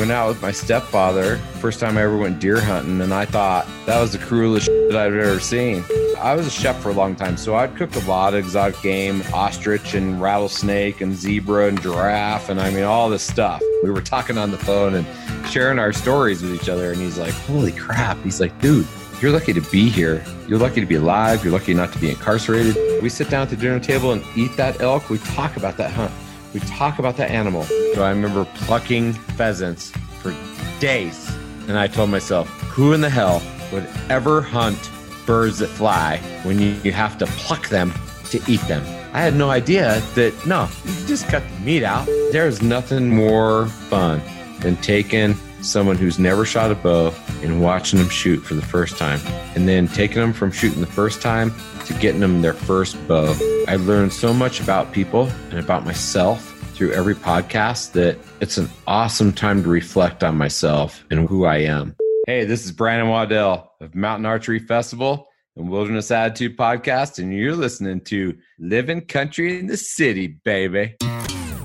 went out with my stepfather. First time I ever went deer hunting, and I thought that was the cruelest shit I've ever seen. I was a chef for a long time, so I'd cook a lot of exotic game, ostrich and rattlesnake and zebra and giraffe, and I mean, all this stuff. We were talking on the phone and sharing our stories with each other, and he's like, holy crap. He's like, dude, you're lucky to be here. You're lucky to be alive. You're lucky not to be incarcerated. We sit down at the dinner table and eat that elk. We talk about that hunt. We talk about that animal. So I remember plucking pheasants for days. And I told myself, who in the hell would ever hunt birds that fly when you have to pluck them to eat them? I had no idea that, no, you can just cut the meat out. There's nothing more fun than taking someone who's never shot a bow and watching them shoot for the first time. And then taking them from shooting the first time to getting them their first bow. I learned so much about people and about myself through every podcast that it's an awesome time to reflect on myself and who I am. Hey, this is Brandon Waddell of Mountain Archery Festival and Wilderness Attitude Podcast, and you're listening to Living Country in the City, baby.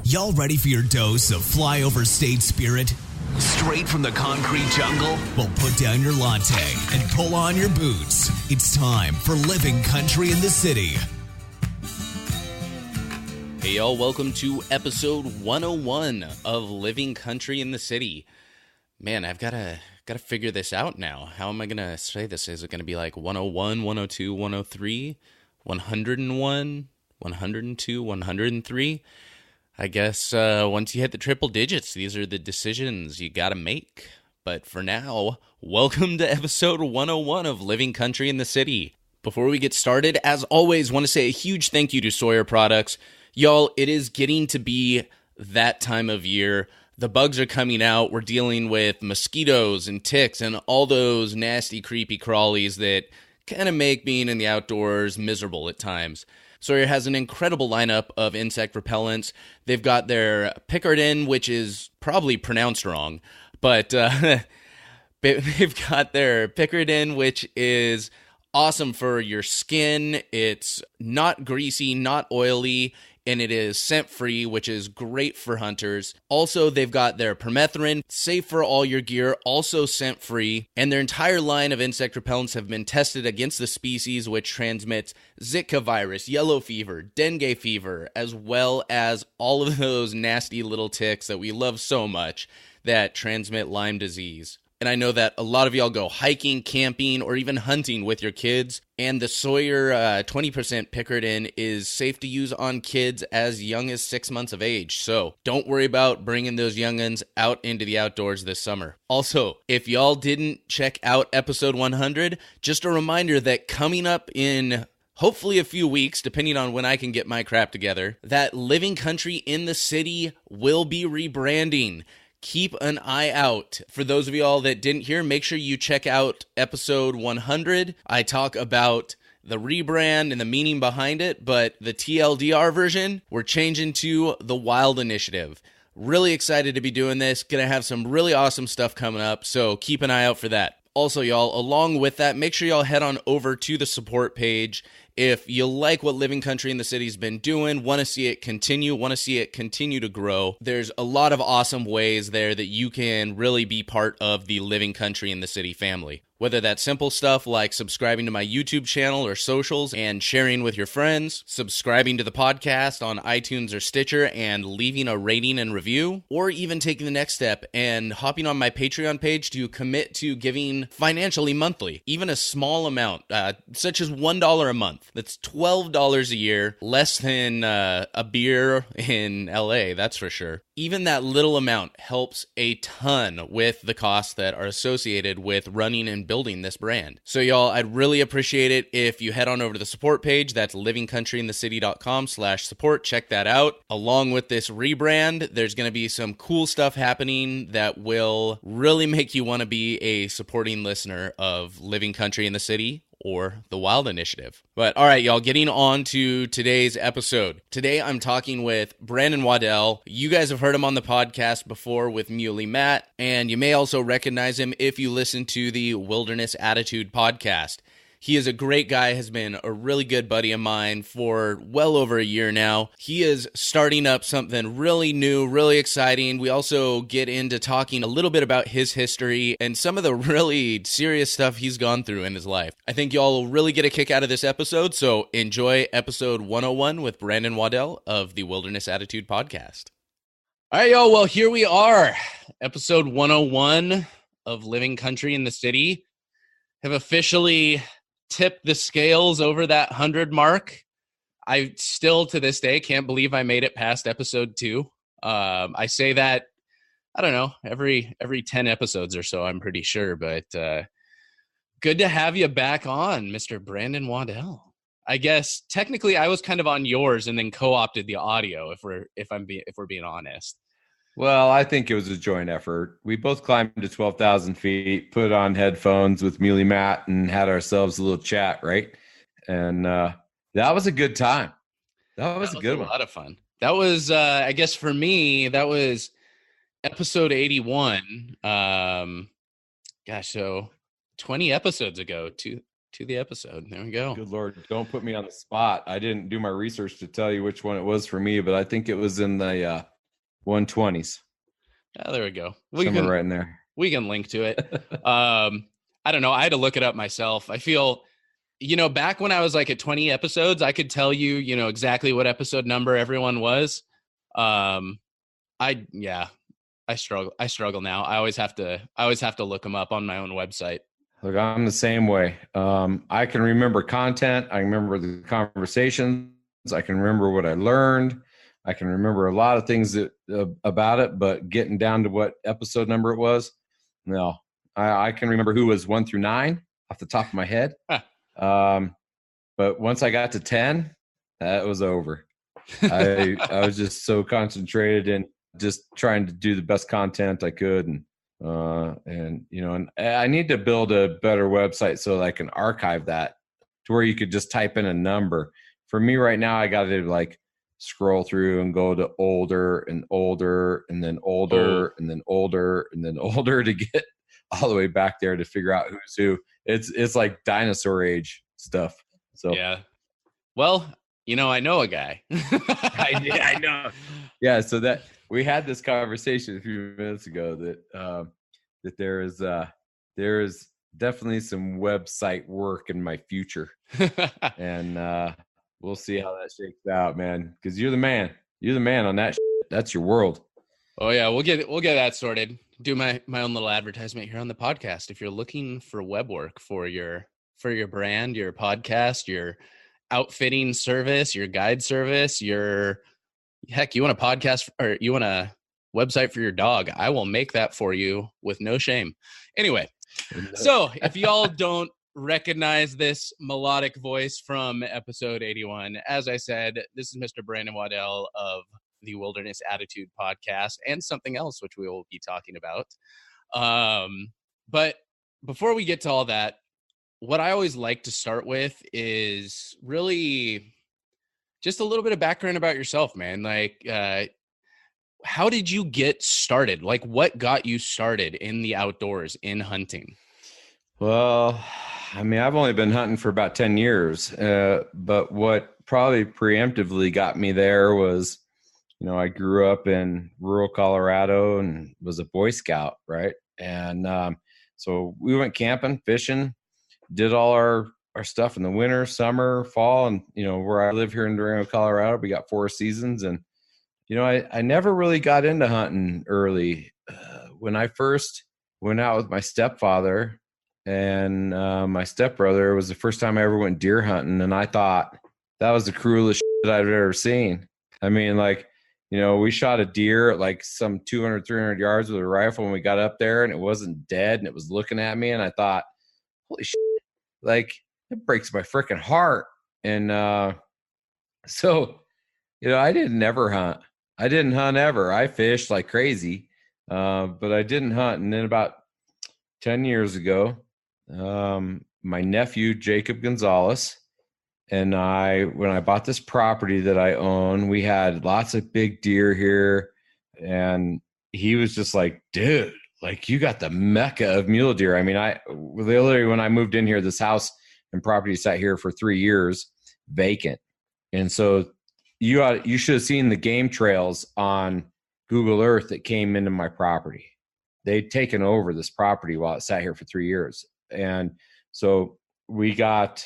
Y'all ready for your dose of flyover state spirit? Straight from the concrete jungle? Well, put down your latte and pull on your boots. It's time for Living Country in the City. Hey y'all, welcome to episode 101 of Living Country in the City. Man, I've got to figure this out now. How am I going to say this? Is it going to be like 101, 102, 103, 101, 102, 103? I guess once you hit the triple digits, these are the decisions you got to make. But for now, welcome to episode 101 of Living Country in the City. Before we get started, as always, want to say a huge thank you to Sawyer Products. Y'all, it is getting to be that time of year. The bugs are coming out. We're dealing with mosquitoes and ticks and all those nasty, creepy crawlies that kind of make being in the outdoors miserable at times. Sawyer has an incredible lineup of insect repellents. They've got their Pickardin, which is probably pronounced wrong, but they've got their Pickardin, which is awesome for your skin. It's not greasy, not oily, and it is scent-free, which is great for hunters. Also, they've got their permethrin, safe for all your gear, also scent-free. And their entire line of insect repellents have been tested against the species which transmits Zika virus, yellow fever, dengue fever, as well as all of those nasty little ticks that we love so much that transmit Lyme disease. And I know that a lot of y'all go hiking, camping, or even hunting with your kids. And the Sawyer 20% Pickardin is safe to use on kids as young as 6 months of age. So don't worry about bringing those young'uns out into the outdoors this summer. Also, if y'all didn't check out episode 100, just a reminder that coming up in hopefully a few weeks, depending on when I can get my crap together, that Living Country in the City will be rebranding. Keep an eye out. For those of y'all that didn't hear, make sure you check out episode 100. I talk about the rebrand and the meaning behind it, but the TLDR version, we're changing to the Wild Initiative. Really excited to be doing this. Gonna have some really awesome stuff coming up, so keep an eye out for that. Also, y'all, along with that, make sure y'all head on over to the support page. If you like what Living Country in the City's been doing, want to see it continue to grow, there's a lot of awesome ways there that you can really be part of the Living Country in the City family. Whether that's simple stuff like subscribing to my YouTube channel or socials and sharing with your friends, subscribing to the podcast on iTunes or Stitcher and leaving a rating and review, or even taking the next step and hopping on my Patreon page to commit to giving financially monthly, even a small amount, such as $1 a month. That's $12 a year, less than a beer in LA, that's for sure. Even that little amount helps a ton with the costs that are associated with running and building this brand. So y'all, I'd really appreciate it if you head on over to the support page. That's livingcountryinthecity.com/support. Check that out. Along with this rebrand, there's going to be some cool stuff happening that will really make you want to be a supporting listener of Living Country in the City or the Wild Initiative. But all right, y'all, getting on to today's episode. Today, I'm talking with Brandon Waddell. You guys have heard him on the podcast before with Muley Matt, and you may also recognize him if you listen to the Wilderness Attitude podcast. He is a great guy, has been a really good buddy of mine for well over a year now. He is starting up something really new, really exciting. We also get into talking a little bit about his history and some of the really serious stuff he's gone through in his life. I think y'all will really get a kick out of this episode, so enjoy episode 101 with Brandon Waddell of the Wilderness Attitude Podcast. All right, y'all. Well, here we are, episode 101 of Living Country in the City. Have officially tipped the scales over that 100 mark. I still, to this day, can't believe I made it past episode 2. I say that, I don't know, every 10 episodes or so, I'm pretty sure. But good to have you back on, Mr. Brandon Waddell. I guess technically I was kind of on yours and then co-opted the audio, if we're being honest. Well, I think it was a joint effort. We both climbed to 12,000 feet, put on headphones with Muley Matt, and had ourselves a little chat, right? And that was a good time. That was a good one. A lot of fun. That was, I guess for me, that was episode 81. So 20 episodes ago to the episode. There we go. Good Lord, don't put me on the spot. I didn't do my research to tell you which one it was for me, but I think it was in the 120s. Oh, there we go. Somewhere right in there. We can link to it. I don't know. I had to look it up myself. I feel, back when I was like at 20 episodes, I could tell you, exactly what episode number everyone was. I struggle now. I always have to look them up on my own website. Look, I'm the same way. I can remember content. I remember the conversations. I can remember what I learned. I can remember a lot of things about it, but getting down to what episode number it was, no. I can remember who was 1 through 9 off the top of my head. But once I got to 10, that was over. I was just so concentrated in just trying to do the best content I could, and I need to build a better website so that I can archive that to where you could just type in a number. For me right now, I got to scroll through and go to older and older and then older and then older and then older to get all the way back there to figure out who's who. It's like dinosaur age stuff. So yeah. Well, I know a guy. I know. Yeah. So that we had this conversation a few minutes ago that there is definitely some website work in my future, and we'll see how that shakes out, man. Because you're the man. You're the man on that. That's your world. Oh yeah, we'll get that sorted. Do my own little advertisement here on the podcast. If you're looking for web work for your brand, your podcast, your outfitting service, your guide service, you want a podcast or you want a website for your dog, I will make that for you with no shame. Anyway, so if y'all don't recognize this melodic voice from episode 81, as I said, this is Mr. Brandon Waddell of the Wilderness Attitude Podcast and something else which we will be talking about. But before we get to all that, what I always like to start with is really just a little bit of background about yourself, man. How did you get started? What got you started in the outdoors, in hunting? Well, I've only been hunting for about 10 years, but what probably preemptively got me there was, I grew up in rural Colorado and was a Boy Scout, right? And so we went camping, fishing, did all our stuff in the winter, summer, fall, and, where I live here in Durango, Colorado, we got 4 seasons. And, I never really got into hunting early. When I first went out with my stepfather, and my stepbrother, was the first time I ever went deer hunting, and I thought that was the cruelest shit I've ever seen. We shot a deer at some 200, 300 yards with a rifle, and we got up there and it wasn't dead and it was looking at me, and I thought, holy shit, it breaks my freaking heart. And so I didn't ever hunt. I didn't hunt ever. I fished like crazy, but I didn't hunt. And then about 10 years ago, my nephew, Jacob Gonzalez, and when I bought this property that I own, we had lots of big deer here. And he was just like, dude, you got the mecca of mule deer. Literally when I moved in here, this house and property sat here for 3 years vacant. And so you should have seen the game trails on Google Earth that came into my property. They'd taken over this property while it sat here for 3 years. And so he got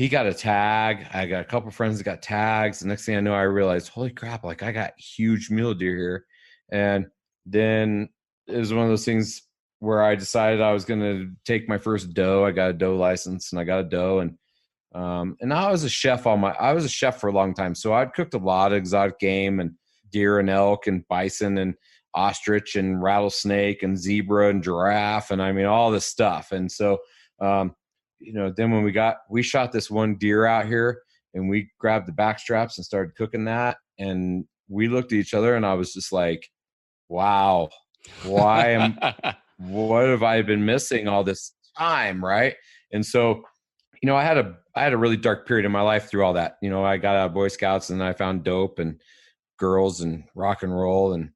a tag. I got a couple of friends that got tags. The next thing I know, I realized, holy crap, like I got huge mule deer here. And then it was one of those things where I decided I was going to take my first doe. I got a doe license and I got a doe. And I was a chef for a long time. So I'd cooked a lot of exotic game and deer and elk and bison and ostrich and rattlesnake and zebra and giraffe. And I mean, all this stuff. And so, then when we shot this one deer out here and we grabbed the back straps and started cooking that. And we looked at each other and I was just like, wow, what have I been missing all this time? Right. And so, I had a really dark period in my life through all that. I got out of Boy Scouts and I found dope and girls and rock and roll and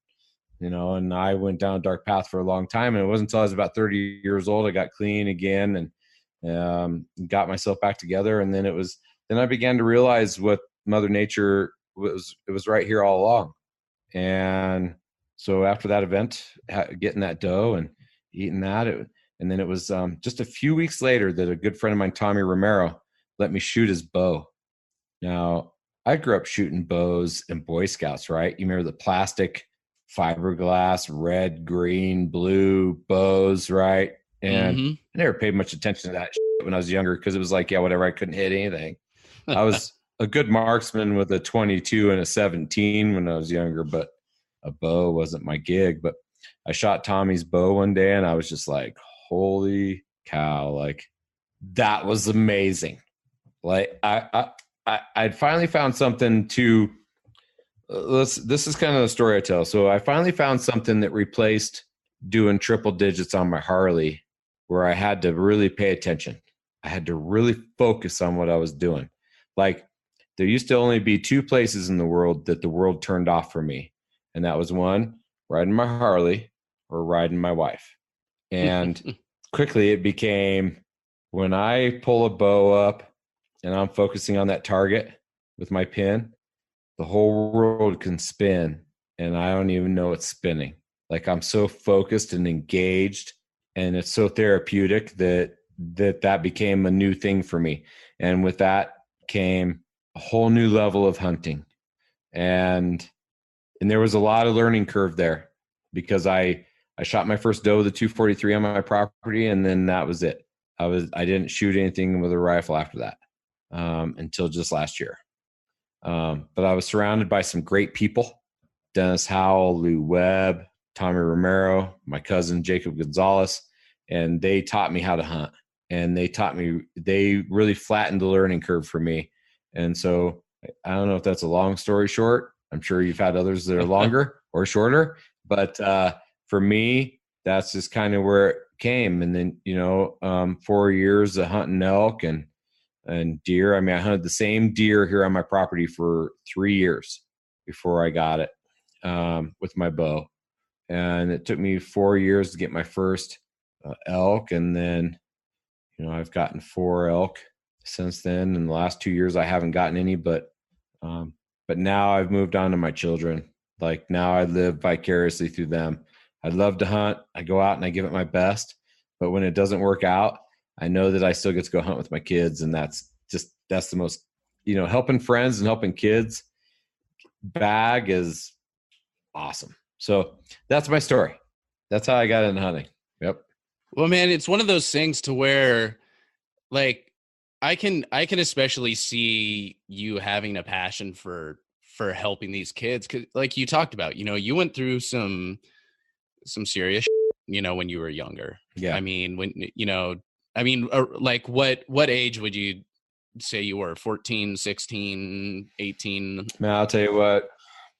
and I went down a dark path for a long time. And it wasn't until I was about 30 years old I got clean again and got myself back together. And then I began to realize what Mother Nature it was right here all along. And so after that event, getting that doe and eating that, and then it was just a few weeks later that a good friend of mine, Tommy Romero, let me shoot his bow. Now, I grew up shooting bows in Boy Scouts, right? You remember the plastic fiberglass, red, green, blue bows, right? And I never paid much attention to that shit when I was younger because it was like, yeah, whatever. I couldn't hit anything. I was a good marksman with a 22 and a 17 when I was younger, but a bow wasn't my gig. But I shot Tommy's bow one day and I was just like, holy cow, like that was amazing. Like I'd finally found something to this is kind of the story I tell. So I finally found something that replaced doing triple digits on my Harley, where I had to really pay attention. I had to really focus on what I was doing. Like there used to only be 2 places in the world that the world turned off for me. And that was one, riding my Harley or riding my wife. And quickly it became when I pull a bow up and I'm focusing on that target with my pin, the whole world can spin and I don't even know it's spinning. Like I'm so focused and engaged and it's so therapeutic that became a new thing for me. And with that came a whole new level of hunting. And there was a lot of learning curve there because I shot my first doe with a 243 on my property, and then that was it. I didn't shoot anything with a rifle after that until just last year. But I was surrounded by some great people: Dennis Howell, Lou Webb, Tommy Romero, my cousin Jacob Gonzalez, and they taught me how to hunt. And they really flattened the learning curve for me. And so I don't know if that's a long story short. I'm sure you've had others that are longer or shorter, but for me, that's just kind of where it came. And then, 4 years of hunting elk and deer. I mean, I hunted the same deer here on my property for 3 years before I got it with my bow. And it took me 4 years to get my first elk. And then, I've gotten 4 elk since then. In the last 2 years, I haven't gotten any, but now I've moved on to my children. Like now I live vicariously through them. I love to hunt. I go out and I give it my best. But when it doesn't work out, I know that I still get to go hunt with my kids. And that's the most, helping friends and helping kids bag is awesome. So that's my story. That's how I got into hunting. Yep. Well, man, it's one of those things to where like, I can especially see you having a passion for helping these kids. 'Cause like you talked about, you went through some serious, when you were younger. Yeah. I mean, like what age would you say you were? 14, 16, 18? Man, I'll tell you what,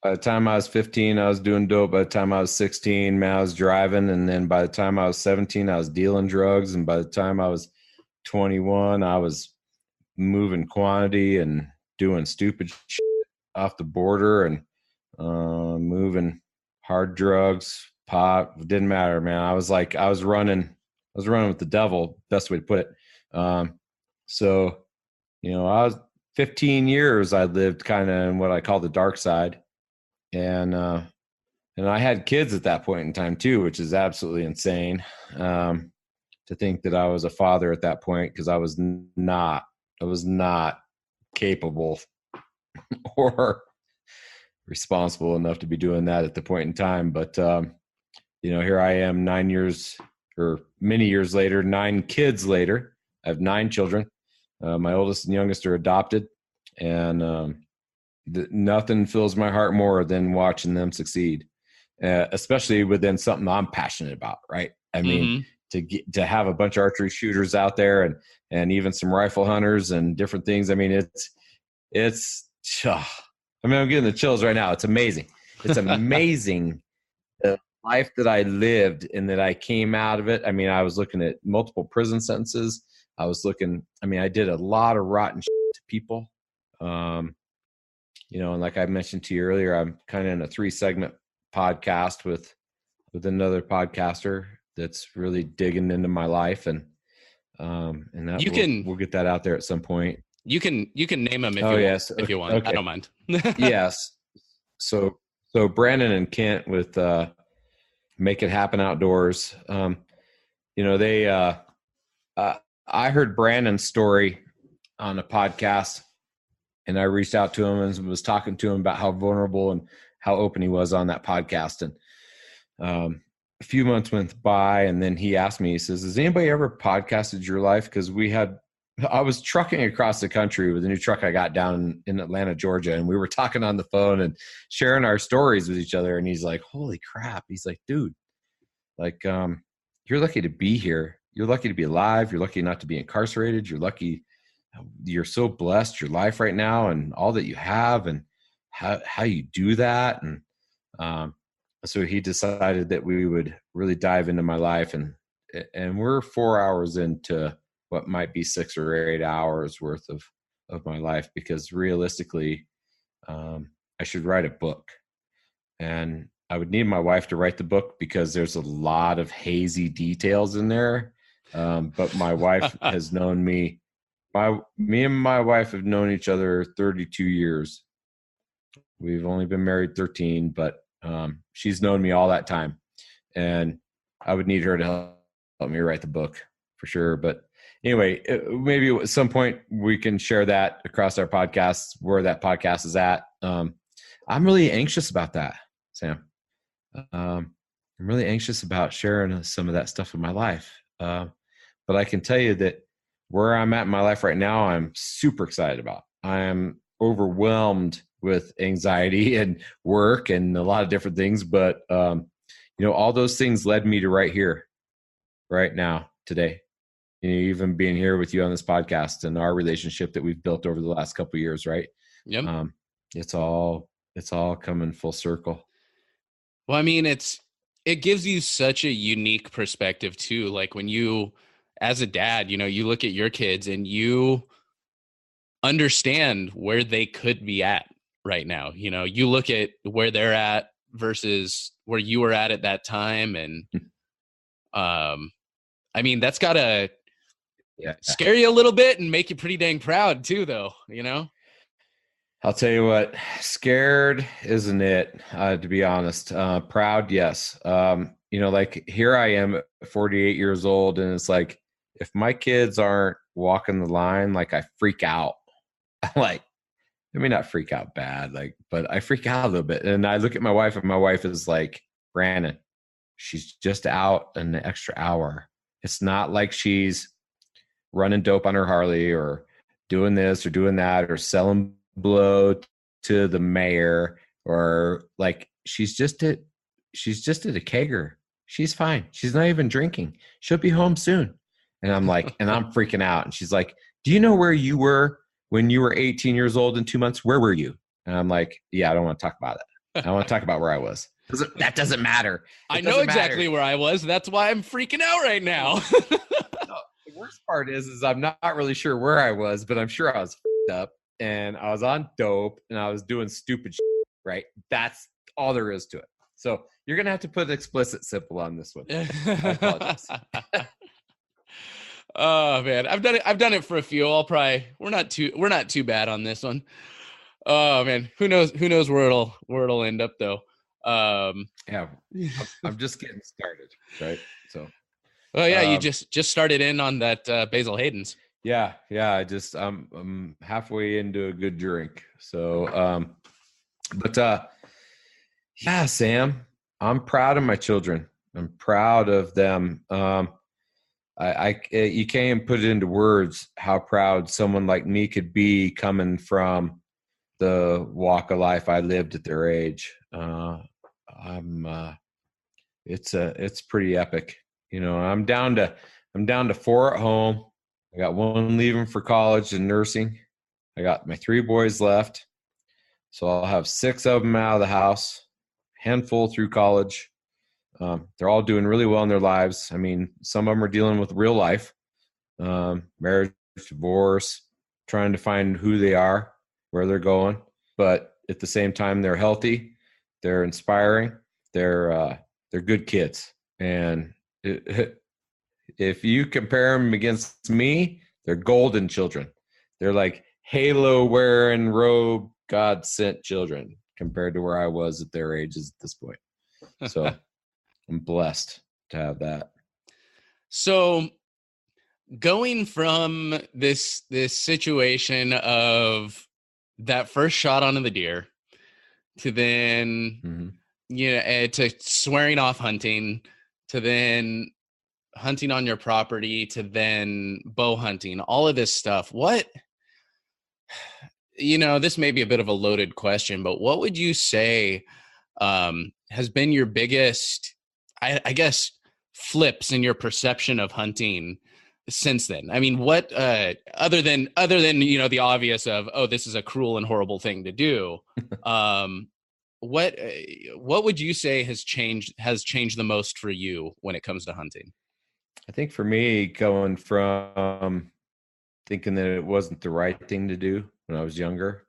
by the time I was 15, I was doing dope. By the time I was 16, man, I was driving. And then by the time I was 17, I was dealing drugs. And by the time I was 21, I was moving quantity and doing stupid shit off the border and moving hard drugs, pot. It didn't matter, man. I was running with the devil, best way to put it. So, I was 15 years, I lived kind of in what I call the dark side. And I had kids at that point in time too, which is absolutely insane. To think that I was a father at that point, because I was not capable or responsible enough to be doing that at the point in time. But, here I am 9 years or many years later, 9 kids later. I have 9 children. My oldest and youngest are adopted, and nothing fills my heart more than watching them succeed, especially within something I'm passionate about. Right. I mean, to have a bunch of archery shooters out there, and even some rifle hunters and different things. I mean, I'm getting the chills right now. It's amazing. It's amazing the life that I lived and that I came out of it. I mean, I was looking at multiple prison sentences. I did a lot of rotten shit to people. And like I mentioned to you earlier, I'm kind of in a 3-segment podcast with another podcaster that's really digging into my life, and that we'll get that out there at some point. You can name them if you want. Okay. I don't mind. Yes. So Brandon and Kent with Make It Happen Outdoors. I heard Brandon's story on a podcast, and I reached out to him and was talking to him about how vulnerable and how open he was on that podcast. And a few months went by, and then he asked me, he says, has anybody ever podcasted your life? Because I was trucking across the country with a new truck I got down in Atlanta, Georgia, and we were talking on the phone and sharing our stories with each other. And he's like, holy crap. He's like, dude, like, you're lucky to be here. You're lucky to be alive. You're lucky not to be incarcerated. You're so blessed, your life right now and all that you have and how you do that. And so he decided that we would really dive into my life, and we're 4 hours into what might be 6 or 8 hours worth of my life, because realistically, I should write a book, and I would need my wife to write the book because there's a lot of hazy details in there. But my wife has known me. Me and my wife have known each other 32 years. We've only been married 13, but she's known me all that time, and I would need her to help me write the book for sure. But anyway, maybe at some point we can share that across our podcasts, where that podcast is at. I'm really anxious about that, Sam. I'm really anxious about sharing some of that stuff in my life. But I can tell you that where I'm at in my life right now, I'm super excited about. I am overwhelmed with anxiety and work and a lot of different things. But, all those things led me to right here, right now, today. Even being here with you on this podcast and our relationship that we've built over the last couple of years, right? Yep. It's all coming full circle. Well, I mean, it gives you such a unique perspective too. Like when you, as a dad, you look at your kids and you understand where they could be at right now. You look at where they're at versus where you were at that time. And, I mean, that's gotta scare you a little bit and make you pretty dang proud too, though, I'll tell you what, scared isn't it, to be honest. Proud, yes. Like here I am at 48 years old, and it's like, if my kids aren't walking the line, like I freak out. Like, I mean, not freak out bad, but I freak out a little bit. And I look at my wife, and my wife is like, Brandon, she's just out an extra hour. It's not like she's running dope on her Harley or doing this or doing that or selling blow to the mayor, or like she's just at a kegger. She's fine. She's not even drinking. She'll be home soon. And I'm like, and I'm freaking out. And she's like, do you know where you were when you were 18 years old in 2 months? Where were you? And I'm like, yeah, I don't want to talk about it. I want to talk about where I was. That doesn't matter. I know exactly where I was. That's why I'm freaking out right now. The worst part is I'm not really sure where I was, but I'm sure I was f***ed up. And I was on dope, and I was doing stupid shit, right? That's all there is to it. So you're going to have to put explicit simple on this one. I apologize. Oh man, I've done it for a few. We're not too bad on this one. Oh man, who knows where it'll end up though. Yeah, I'm just getting started, right? So, oh yeah, you just started in on that Basil Hayden's. yeah. I'm halfway into a good drink. So, yeah, Sam, I'm proud of my children. I'm proud of them. You can't even put it into words how proud someone like me could be coming from the walk of life I lived at their age. It's pretty epic. You know, I'm down to 4 at home. I got 1 leaving for college and nursing. I got my 3 boys left. So I'll have 6 of them out of the house, handful through college. They're all doing really well in their lives. I mean, some of them are dealing with real life, marriage, divorce, trying to find who they are, where they're going. But at the same time, they're healthy, they're inspiring, they're good kids. And if you compare them against me, they're golden children. They're like halo wearing, robe, God sent children compared to where I was at their ages at this point. So I'm blessed to have that. So going from this situation of that first shot onto the deer to then, to swearing off hunting, to then hunting on your property, to then bow hunting, all of this stuff. This may be a bit of a loaded question, but what would you say has been your biggest, I guess, flips in your perception of hunting since then? I mean, what other than the obvious of, oh, this is a cruel and horrible thing to do, what would you say has changed the most for you when it comes to hunting? I think for me, going from thinking that it wasn't the right thing to do when I was younger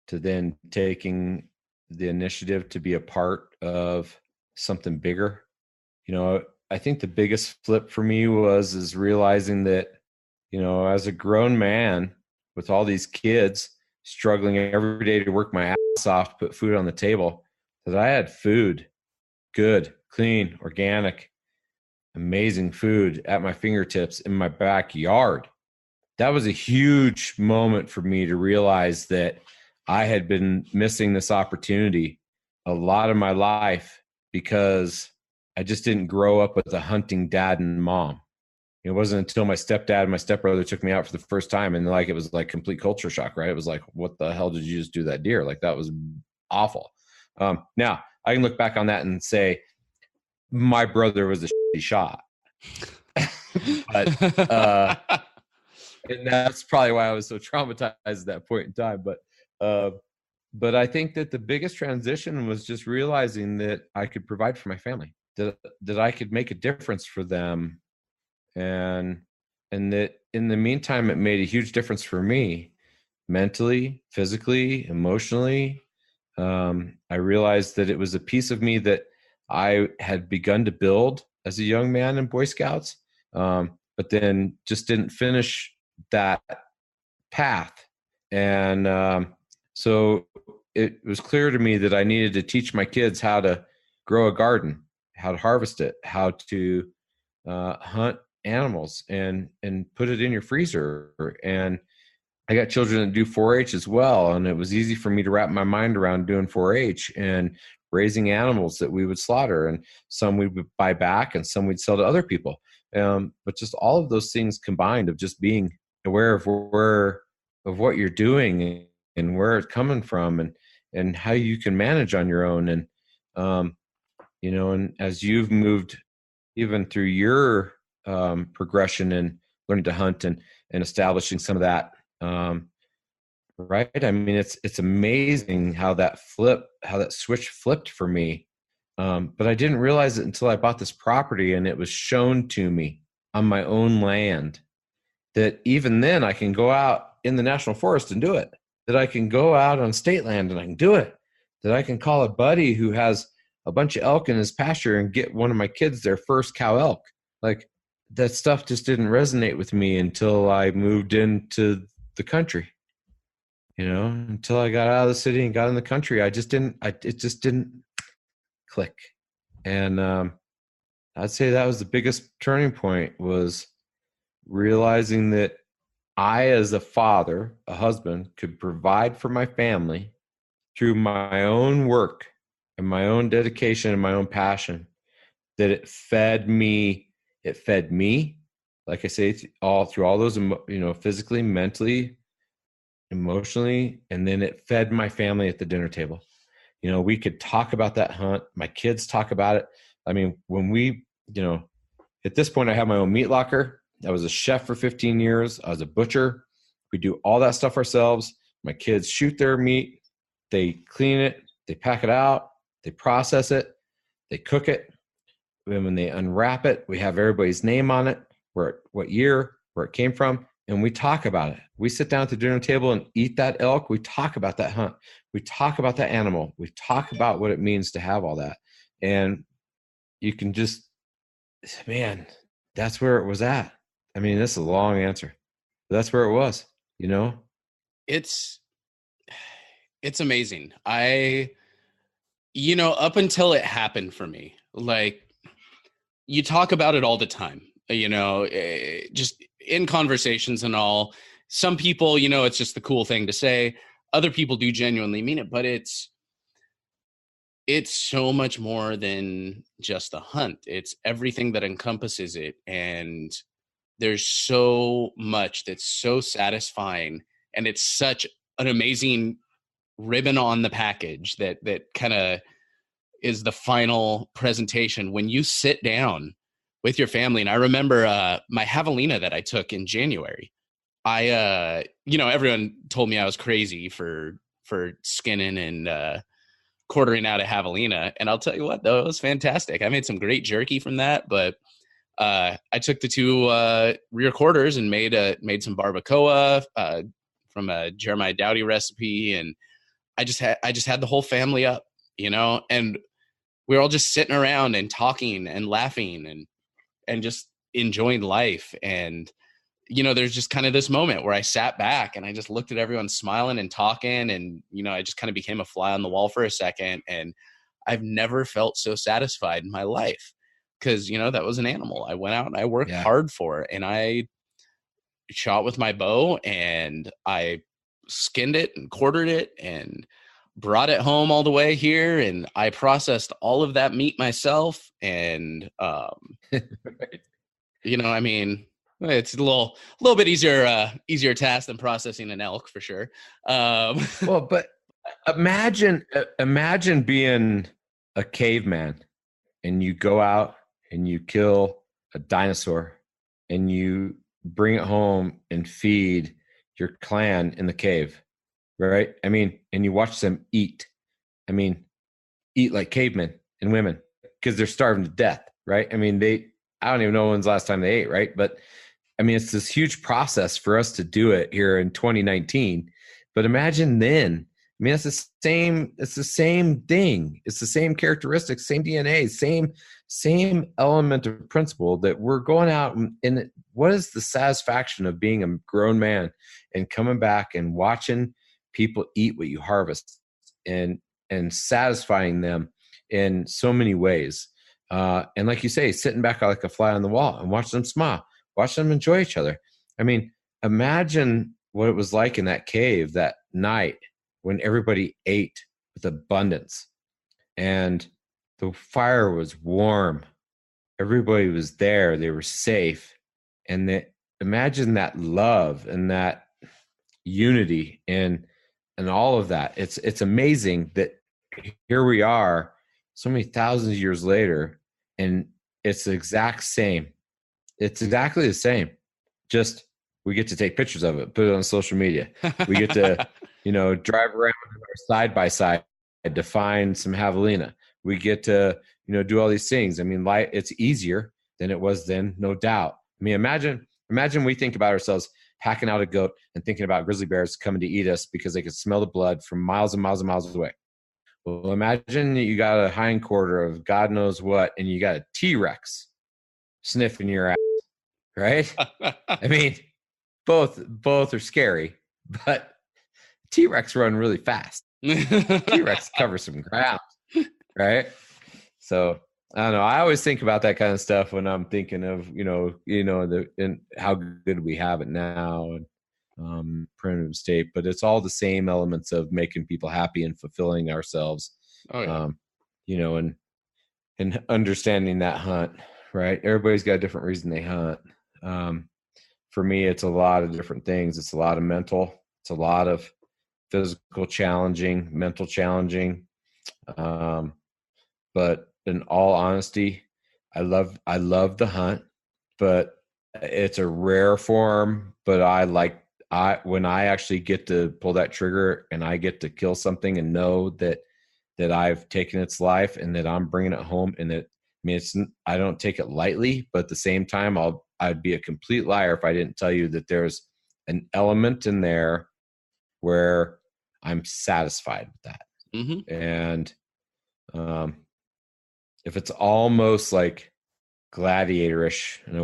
to then taking the initiative to be a part of something bigger. I think the biggest flip for me is realizing that, as a grown man with all these kids struggling every day to work my ass off to put food on the table, that I had food, good, clean, organic, amazing food at my fingertips in my backyard. That was a huge moment for me to realize that I had been missing this opportunity a lot of my life because I just didn't grow up with a hunting dad and mom. It wasn't until my stepdad and my stepbrother took me out for the first time, and it was like complete culture shock, right? It was like, what the hell did you just do that deer? Like, that was awful. Now I can look back on that and say my brother was a shitty shot. But and that's probably why I was so traumatized at that point in time. But I think that the biggest transition was just realizing that I could provide for my family, that I could make a difference for them. And that in the meantime, it made a huge difference for me mentally, physically, emotionally. I realized that it was a piece of me that I had begun to build as a young man in Boy Scouts, but then just didn't finish that path. And so it was clear to me that I needed to teach my kids how to grow a garden, how to harvest it, how to hunt animals and put it in your freezer. And I got children that do 4-H as well. And it was easy for me to wrap my mind around doing 4-H and raising animals that we would slaughter. And some we would buy back and some we'd sell to other people. But just all of those things combined of just being aware of what you're doing and where it's coming from and how you can manage on your own. And, and as you've moved even through your progression and learning to hunt and establishing some of that, right? I mean, it's amazing how that switch flipped for me. But I didn't realize it until I bought this property and it was shown to me on my own land that even then I can go out in the national forest and do it, that I can go out on state land and I can do it, that I can call a buddy who has a bunch of elk in his pasture and get one of my kids their first cow elk. Like, that stuff just didn't resonate with me until I moved into the country. Until I got out of the city and got in the country, it just didn't click. And I'd say that was the biggest turning point, was realizing that I, as a father, a husband, could provide for my family through my own work and my own dedication and my own passion, that it fed me, like I say, all through all those, physically, mentally, emotionally, and then it fed my family at the dinner table. We could talk about that hunt. My kids talk about it. I mean, when we, at this point, I have my own meat locker. I was a chef for 15 years. I was a butcher. We do all that stuff ourselves. My kids shoot their meat. They clean it. They pack it out. They process it. They cook it. And when they unwrap it, we have everybody's name on it, what year, where it came from. And we talk about it. We sit down at the dinner table and eat that elk. We talk about that hunt. We talk about that animal. We talk about what it means to have all that. And you can just, man, that's where it was at. I mean, that's a long answer. But that's where it was, It's amazing. Up until it happened for me, like, you talk about it all the time, just in conversations and all. Some people, it's just the cool thing to say. Other people do genuinely mean it, but it's so much more than just a hunt. It's everything that encompasses it. And there's so much that's so satisfying. And it's such an amazing ribbon on the package that kind of is the final presentation when you sit down with your family. And I remember my javelina that I took in January. Everyone told me I was crazy for skinning and quartering out a javelina. And I'll tell you what, though, it was fantastic. I made some great jerky from that. But I took the two rear quarters and made some barbacoa from a Jeremiah Dowdy recipe. And I just had the whole family up, and we were all just sitting around and talking and laughing and just enjoying life. And, there's just kind of this moment where I sat back and I just looked at everyone smiling and talking. And, I just kind of became a fly on the wall for a second. And I've never felt so satisfied in my life, because, that was an animal I went out and I worked hard for, and I shot with my bow and I skinned it and quartered it and brought it home all the way here. And I processed all of that meat myself. And, I mean, it's a little bit easier task than processing an elk, for sure. Well, but imagine being a caveman and you go out and you kill a dinosaur and you bring it home and feed your clan in the cave, right? I mean, and you watch them eat. I mean, eat like cavemen and women, because they're starving to death, right? I mean, I don't even know when's the last time they ate, right? But I mean, it's this huge process for us to do it here in 2019. But imagine then. I mean, it's the same thing. It's the same characteristics, same DNA, same element of principle, that we're going out and what is the satisfaction of being a grown man and coming back and watching people eat what you harvest and satisfying them in so many ways. And like you say, sitting back like a fly on the wall and watch them smile, watch them enjoy each other. I mean, imagine what it was like in that cave that night when everybody ate with abundance and the fire was warm. Everybody was there. They were safe. And imagine that love and that unity and all of that. It's amazing that here we are so many thousands of years later, and it's the exact same. It's exactly the same. Just we get to take pictures of it, put it on social media. We get to, drive around side by side to find some javelina. We get to, do all these things. I mean, it's easier than it was then, no doubt. I mean, imagine we think about ourselves packing out a goat and thinking about grizzly bears coming to eat us because they could smell the blood from miles and miles and miles away. Well, imagine you got a hindquarter of God knows what, and you got a T-Rex sniffing your ass. right? I mean, both are scary, but T-Rex run really fast. T-Rex covers some ground, right? So I don't know. I always think about that kind of stuff when I'm thinking of, and how good we have it now and primitive state, but it's all the same elements of making people happy and fulfilling ourselves. Oh yeah. And understanding that hunt, right? Everybody's got a different reason they hunt. For me, it's a lot of different things. It's a lot of mental. It's a lot of physical challenging, mental challenging. But in all honesty, I love the hunt, but it's a rare form. But when I actually get to pull that trigger and I get to kill something and know that I've taken its life and that I'm bringing it home, and that, I mean, I don't take it lightly, but at the same time, I'd be a complete liar if I didn't tell you that there's an element in there where I'm satisfied with that. Mm-hmm. And if it's almost like gladiatorish in a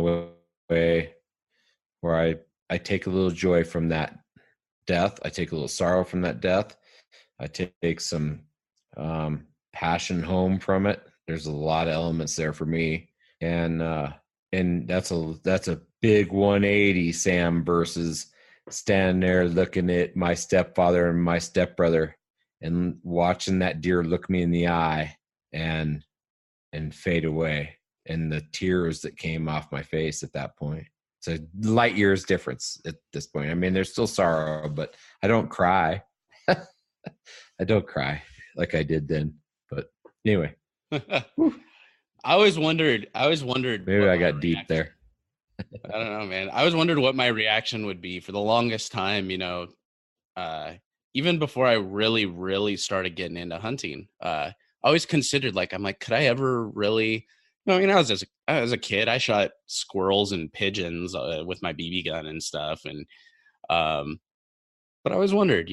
way where I take a little joy from that death, I take a little sorrow from that death, I take some passion home from it. There's a lot of elements there for me, and that's a big 180, Sam, versus standing there looking at my stepfather and my stepbrother and watching that deer look me in the eye and fade away, and the tears that came off my face at that point. It's a light years difference at this point. I mean, there's still sorrow, but I don't cry. I don't cry like I did then. But anyway. I always wondered. Maybe I got deep there. I don't know, man. I always wondered what my reaction would be for the longest time, even before I really, really started getting into hunting. I always considered, I'm like, could I ever really, as a kid, I shot squirrels and pigeons with my BB gun and stuff. And, but I always wondered,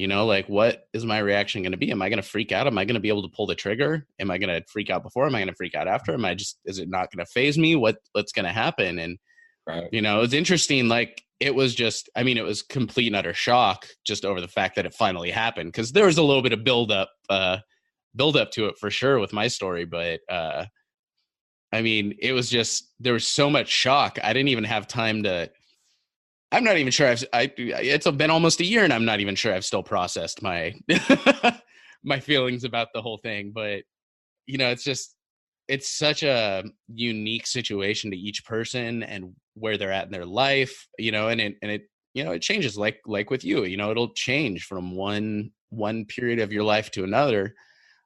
what is my reaction going to be? Am I going to freak out? Am I going to be able to pull the trigger? Am I going to freak out before? Am I going to freak out after? Is it not going to phase me? What's going to happen? And, right. It's interesting. It was complete and utter shock just over the fact that it finally happened. Cause there was a little bit of build up to it for sure with my story. But, it was just, there was so much shock. I didn't even have time to, I'm not even sure it's been almost a year and I'm not even sure I've still processed my, my feelings about the whole thing. But, it's such a unique situation to each person and where they're at in their life, and it changes like with you, it'll change from one period of your life to another.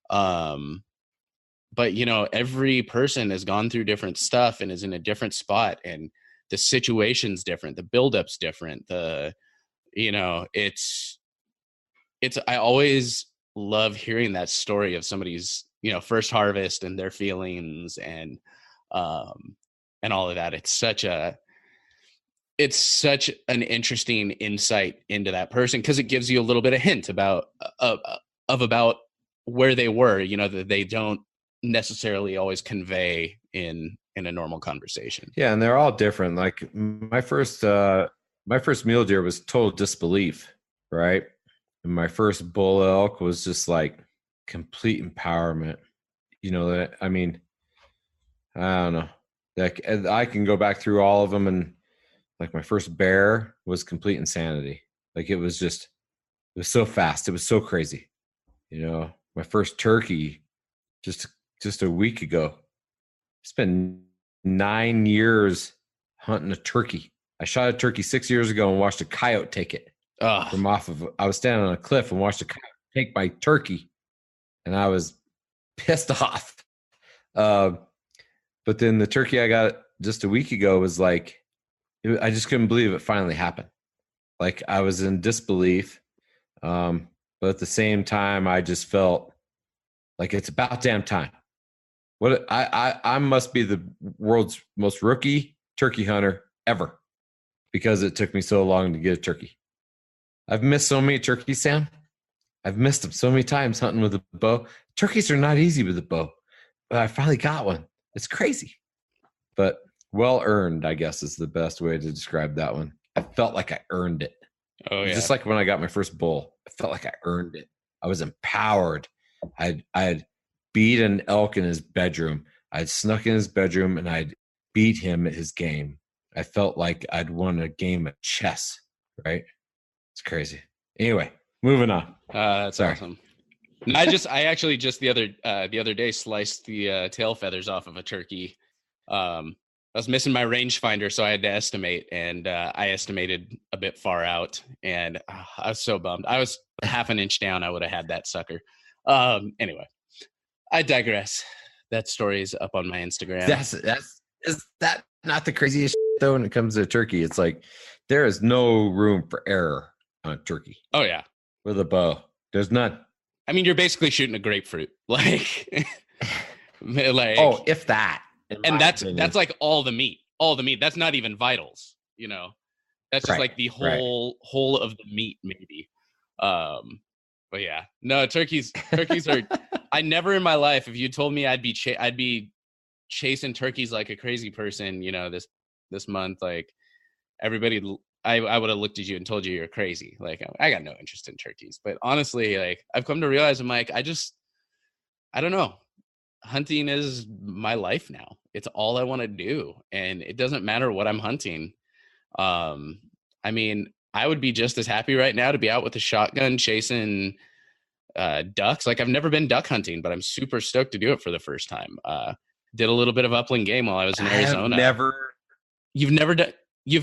But, every person has gone through different stuff and is in a different spot, and the situation's different. The buildup's different. I always love hearing that story of somebody's, first harvest and their feelings and all of that. It's such an interesting insight into that person, because it gives you a little bit of hint about where they were, that they don't necessarily always convey in a normal conversation. Yeah. And they're all different. Like my first mule deer was total disbelief. Right. And my first bull elk was just like complete empowerment. I don't know. Like I can go back through all of them, and like my first bear was complete insanity. Like it was so fast. It was so crazy. My first turkey just a week ago. Spent 9 years hunting a turkey. I shot a turkey 6 years ago and watched a coyote take it from off of. I was standing on a cliff and watched a coyote take my turkey, and I was pissed off. But then the turkey I got just a week ago was like, I just couldn't believe it finally happened. Like I was in disbelief, but at the same time, I just felt like it's about damn time. What I must be the world's most rookie turkey hunter ever, because it took me so long to get a turkey. I've missed so many turkeys, Sam. I've missed them so many times hunting with a bow. Turkeys are not easy with a bow, but I finally got one. It's crazy. But Well earned, I guess, is the best way to describe that one. I felt like I earned it. Oh yeah. Just like when I got my first bull, I felt like I earned it. I was empowered. I had beat an elk in his bedroom. I'd snuck in his bedroom and I'd beat him at his game. I felt like I'd won a game of chess, right? It's crazy. Anyway, moving on. That's awesome. I actually just the other day sliced the tail feathers off of a turkey. I was missing my rangefinder, so I had to estimate, and I estimated a bit far out, and I was so bummed. I was half an inch down. I would have had that sucker. Anyway, I digress. That story is up on my Instagram. Is that not the craziest shit, though, when it comes to turkey? It's like there is no room for error on a turkey. Oh yeah, with a bow, there's none. I mean, you're basically shooting a grapefruit, like, oh, if that. And that's like all the meat. That's not even vitals, you know. That's just like the whole of the meat, maybe. But yeah, no, turkeys are. I never in my life, if you told me I'd be chasing turkeys like a crazy person, you know, this month, like everybody, I would have looked at you and told you you're crazy. Like, I got no interest in turkeys. But honestly, like, I've come to realize, I'm like, I don't know. Hunting is my life now. It's all I want to do, and it doesn't matter what I'm hunting. I mean, I would be just as happy right now to be out with a shotgun chasing ducks. Like, I've never been duck hunting, but I'm super stoked to do it for the first time. Did a little bit of upland game while I was in Arizona. You've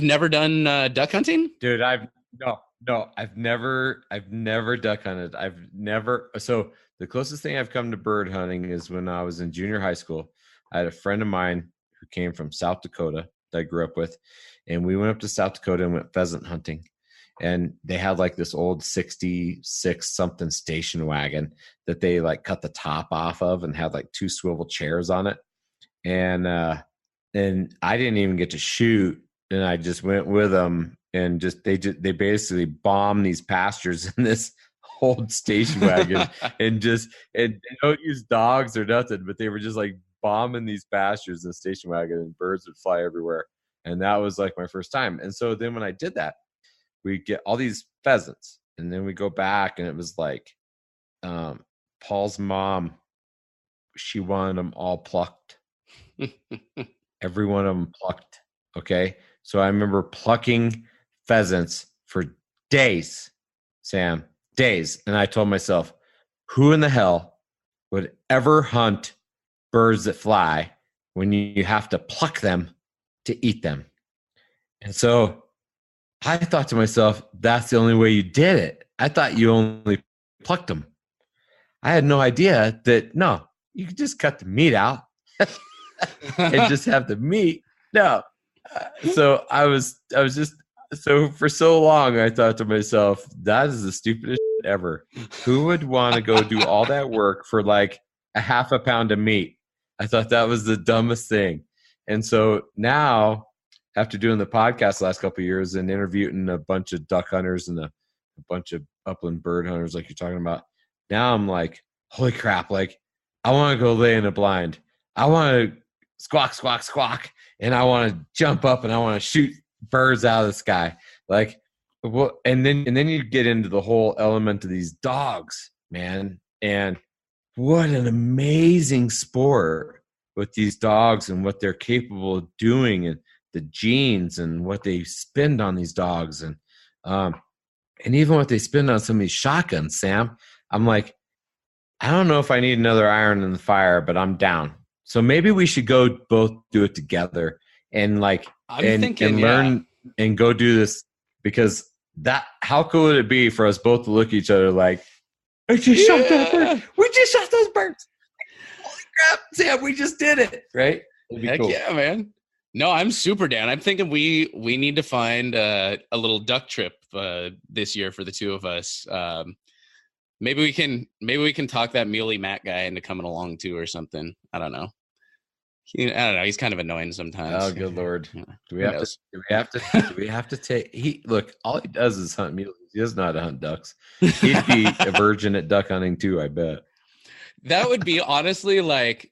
never done duck hunting? Dude, I've never duck hunted. So the closest thing I've come to bird hunting is when I was in junior high school. I had a friend of mine who came from South Dakota that I grew up with, and we went up to South Dakota and went pheasant hunting. And they had like this old 66 something station wagon that they like cut the top off of and had like 2 swivel chairs on it. And I didn't even get to shoot, and I just went with them, and they basically bombed these pastures in this old station wagon and they don't use dogs or nothing, but they were just like bombing these pastures in the station wagon, and birds would fly everywhere. And that was like my first time. And so then when I did that, we get all these pheasants, and then we go back, and it was like Paul's mom, she wanted them all plucked. Every one of them plucked. Okay. So I remember plucking pheasants for days, Sam, days. And I told myself, who in the hell would ever hunt birds that fly when you have to pluck them to eat them? And so I thought to myself, that's the only way you did it. I thought you only plucked them. I had no idea that, no, you could just cut the meat out and just have the meat. No. So I was just, so for so long, I thought to myself, that is the stupidest shit ever. Who would want to go do all that work for like a half a pound of meat? I thought that was the dumbest thing. And so now, after doing the podcast the last couple of years and interviewing a bunch of duck hunters and a bunch of upland bird hunters like you're talking about, now I'm like, holy crap, like I want to go lay in a blind. I want to squawk, squawk, squawk, and I want to jump up and I want to shoot birds out of the sky. Like, well, and then you get into the whole element of these dogs, man. And what an amazing sport with these dogs and what they're capable of doing, and the genes and what they spend on these dogs, and even what they spend on some of these shotguns, Sam. I'm like, I don't know if I need another iron in the fire, but I'm down. So maybe we should go both do it together and like, learn and go do this, because how cool would it be for us both to look at each other like, I just shot that bird. We just shot those birds. Holy crap, Sam, we just did it. Right? Heck cool. Yeah, man. No, I'm super down. I'm thinking we need to find a little duck trip this year for the two of us. Maybe we can talk that Muley Matt guy into coming along too or something. I don't know. I don't know. He's kind of annoying sometimes. Oh, good Lord. Do we have to take, look, all he does is hunt muleys. He doesn't know how to hunt ducks. He'd be a virgin at duck hunting too, I bet. That would be honestly like,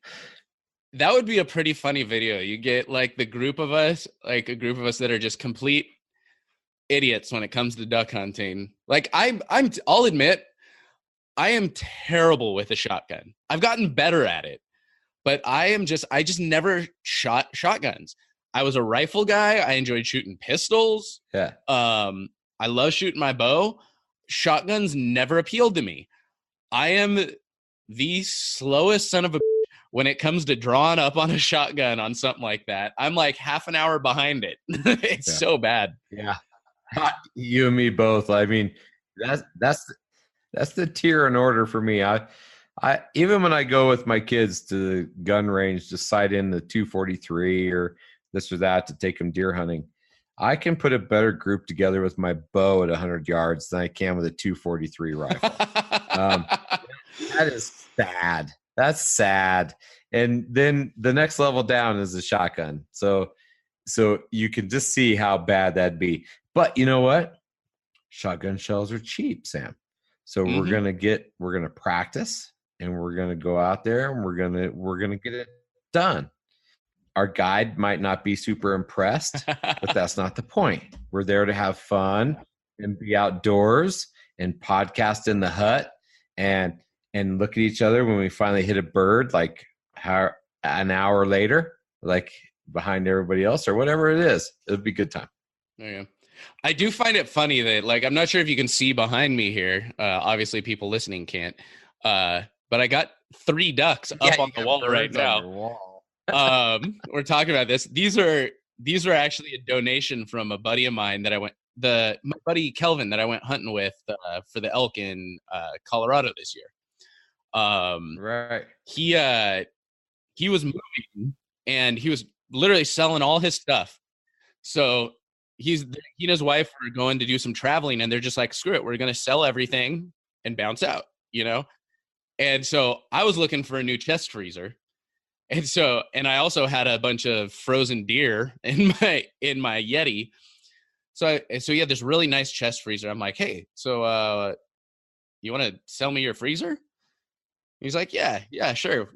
That would be a pretty funny video. You get like a group of us that are just complete idiots when it comes to duck hunting. Like I'll admit, I am terrible with a shotgun. I've gotten better at it, but I just never shot shotguns. I was a rifle guy. I enjoyed shooting pistols. Yeah. I love shooting my bow. Shotguns never appealed to me. I am the slowest son of a when it comes to drawing up on a shotgun on something like that. I'm like half an hour behind it. It's so bad. Yeah. You and me both. I mean, that's the tier in order for me. I even when I go with my kids to the gun range to sight in the 243 or this or that to take them deer hunting, I can put a better group together with my bow at 100 yards than I can with a 243 rifle. That is sad. That's sad. And then the next level down is the shotgun. So you can just see how bad that'd be. But you know what? Shotgun shells are cheap, Sam. So we're gonna practice, and we're gonna go out there, and we're gonna get it done. Our guide might not be super impressed, but that's not the point. We're there to have fun and be outdoors and podcast in the hut and look at each other when we finally hit a bird, like an hour later, like behind everybody else or whatever it is. It'll be a good time. Yeah. I do find it funny that, like, I'm not sure if you can see behind me here. Obviously people listening can't, but I got 3 ducks up on the wall right now. We're talking about this. These are actually a donation from a buddy of mine that my buddy Kelvin that I went hunting with for the elk in Colorado this year. Right. He was moving and he was literally selling all his stuff. So he and his wife are going to do some traveling, and they're just like, screw it, we're going to sell everything and bounce out, And so I was looking for a new chest freezer. And I also had a bunch of frozen deer in my Yeti. So he had this really nice chest freezer. I'm like, hey, so you want to sell me your freezer? He's like, yeah, sure.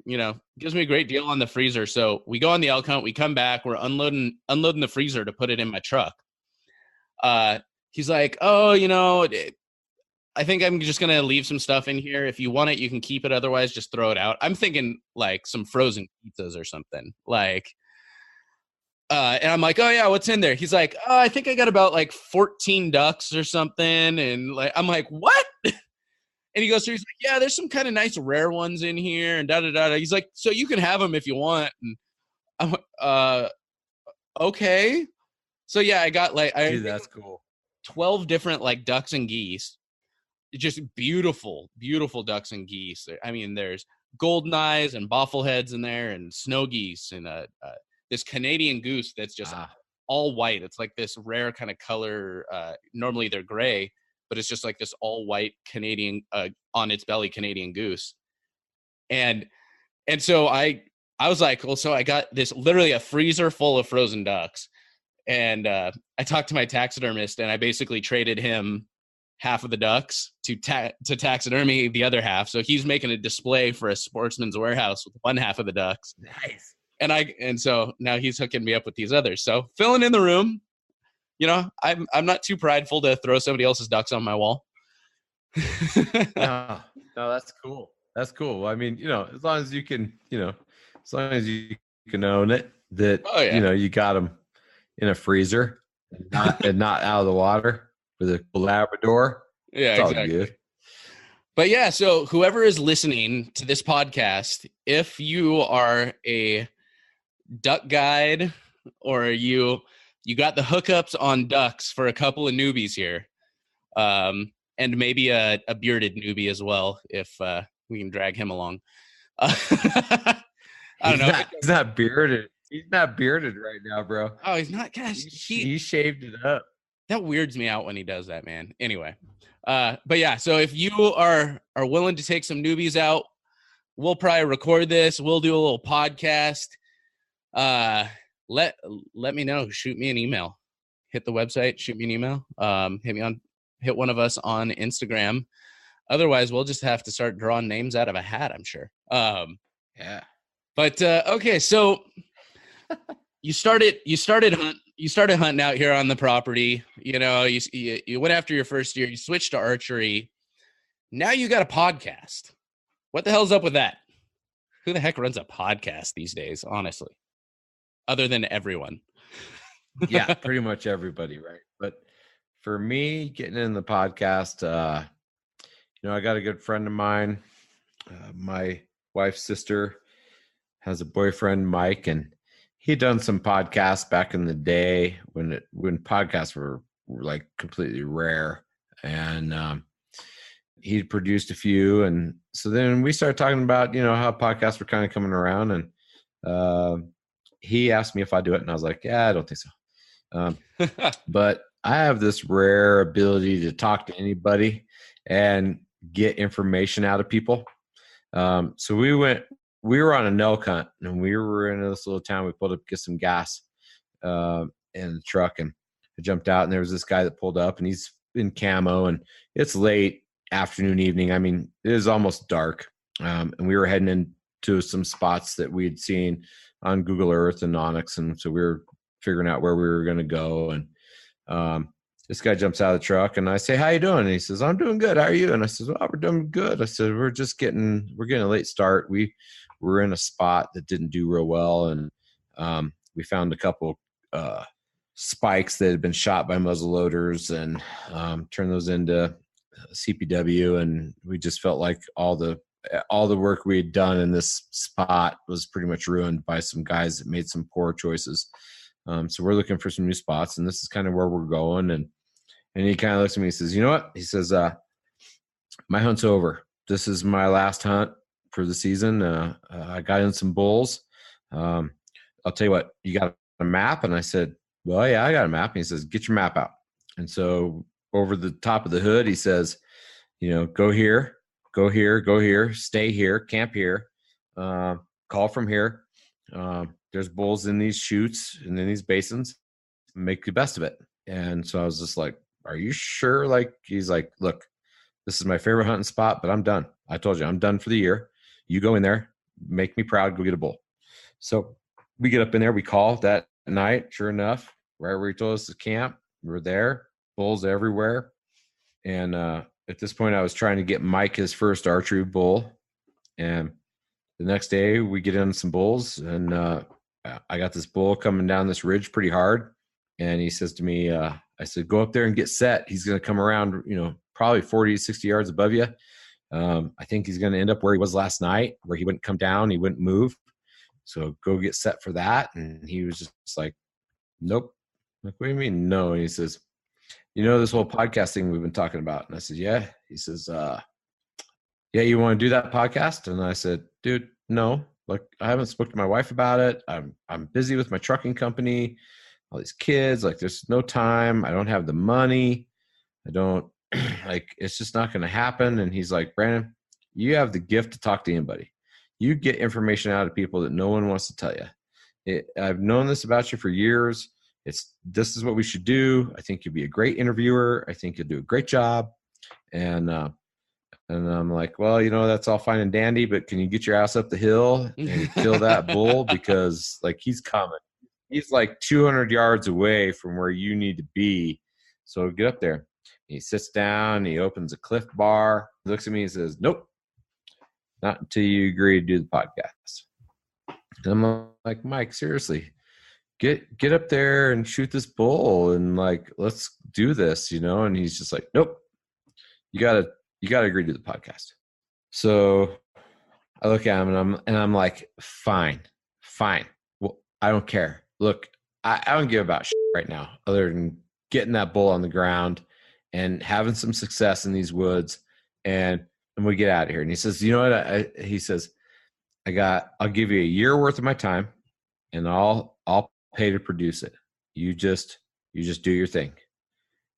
Gives me a great deal on the freezer. So we go on the elk hunt. We come back. We're unloading the freezer to put it in my truck. He's like, oh, I think I'm just going to leave some stuff in here. If you want it, you can keep it. Otherwise, just throw it out. I'm thinking like some frozen pizzas or something. Like, and I'm like, oh, yeah, what's in there? He's like, oh, I think I got about like 14 ducks or something. And like, I'm like, what? And he goes through, he's like, yeah, there's some kind of nice rare ones in here and da-da-da. He's like, so you can have them if you want. And I'm okay. So, yeah, I got like, dude, that's cool. 12 different like ducks and geese. Just beautiful, beautiful ducks and geese. I mean, there's golden eyes and boffleheads in there and snow geese and this Canadian goose that's just all white. It's like this rare kind of color. Normally they're gray, but it's just like this all white Canadian on its belly Canadian goose. And so I was like, well, so I got this literally a freezer full of frozen ducks. And I talked to my taxidermist, and I basically traded him half of the ducks to taxidermy the other half. So he's making a display for a Sportsman's Warehouse with one half of the ducks. Nice. And so now he's hooking me up with these others. So filling in the room, I'm not too prideful to throw somebody else's ducks on my wall. No, that's cool. That's cool. I mean, as long as you can, as long as you can own it, that, you got them in a freezer and not out of the water. With a Labrador. Yeah, it's exactly. All good. But yeah, so whoever is listening to this podcast, if you are a duck guide or you got the hookups on ducks for a couple of newbies here, and maybe a bearded newbie as well, if we can drag him along. I don't know. He's not bearded. He's not bearded right now, bro. Oh, he's not. Gosh, he shaved it up. That weirds me out when he does that, man. Anyway, but yeah, so if you are willing to take some newbies out, we'll probably record this. We'll do a little podcast. Let me know. Shoot me an email. Hit the website. Shoot me an email. Hit one of us on Instagram. Otherwise, we'll just have to start drawing names out of a hat, I'm sure. Yeah. But okay, so you started hunting out here on the property. You know, you went after your first year. You switched to archery. Now you got a podcast. What the hell's up with that? Who the heck runs a podcast these days, honestly? Other than everyone. Yeah, pretty much everybody, right? But for me, getting in the podcast, I got a good friend of mine. My wife's sister has a boyfriend, Mike, and he'd done some podcasts back in the day when podcasts were like completely rare, and he'd produced a few. And so then we started talking about, how podcasts were kind of coming around, and he asked me if I'd do it, and I was like, yeah, I don't think so. But I have this rare ability to talk to anybody and get information out of people. So we were on an elk hunt, and we were in this little town. We pulled up to get some gas in the truck, and I jumped out, and there was this guy that pulled up, and he's in camo, and it's late afternoon, evening. I mean, it is almost dark. And we were heading into some spots that we had seen on Google Earth and Onyx. And so we were figuring out where we were going to go. And this guy jumps out of the truck, and I say, how you doing? And he says, I'm doing good. How are you? And I said, well, we're doing good. I said, we're getting a late start. We were in a spot that didn't do real well. And we found a couple spikes that had been shot by muzzle loaders, and turned those into CPW. And we just felt like all the work we had done in this spot was pretty much ruined by some guys that made some poor choices. So we're looking for some new spots, and this is kind of where we're going. And he kind of looks at me and says, you know what? He says, my hunt's over. This is my last hunt for the season. I got in some bulls. I'll tell you what, you got a map? And I said, well, yeah, I got a map. And he says, get your map out. And so over the top of the hood, he says, go here, go here, go here, stay here, camp here, call from here. There's bulls in these chutes and in these basins. Make the best of it. And so I was just like, are you sure? Like, he's like, look, this is my favorite hunting spot, but I'm done. I told you, I'm done for the year. You go in there, make me proud, go get a bull. So we get up in there, we call that night. Sure enough, right where he told us to camp, we're there, bulls everywhere. And at this point, I was trying to get Mike his first archery bull. And the next day, we get in some bulls, and I got this bull coming down this ridge pretty hard. And he says to me, I said, go up there and get set. He's going to come around, probably 40, 60 yards above you. I think he's going to end up where he was last night, where he wouldn't come down, he wouldn't move. So go get set for that. And he was just like, nope. I'm like, what do you mean? No. And he says, this whole podcast thing we've been talking about. And I said, yeah. He says, yeah, you want to do that podcast? And I said, dude, no. Like, I haven't spoken to my wife about it. I'm busy with my trucking company, all these kids. Like, there's no time. I don't have the money. I don't it's just not going to happen. And he's like, Brandon, you have the gift to talk to anybody. You get information out of people that no one wants to tell you. I've known this about you for years. This is what we should do. I think you'll be a great interviewer. I think you'll do a great job. And I'm like, well, that's all fine and dandy, but can you get your ass up the hill and kill that bull? Because he's coming. He's like 200 yards away from where you need to be. So get up there. He sits down, he opens a Cliff Bar, looks at me and says, nope, not until you agree to do the podcast. And I'm like, Mike, seriously, get up there and shoot this bull and let's do this, And he's just like, nope, you gotta agree to the podcast. So I look at him and I'm like, fine. Well, I don't care. Look, I don't give about shit right now other than getting that bull on the ground and having some success in these woods, and we get out of here. And he says, you know what? He says, I'll give you a year worth of my time, and I'll pay to produce it. You just do your thing.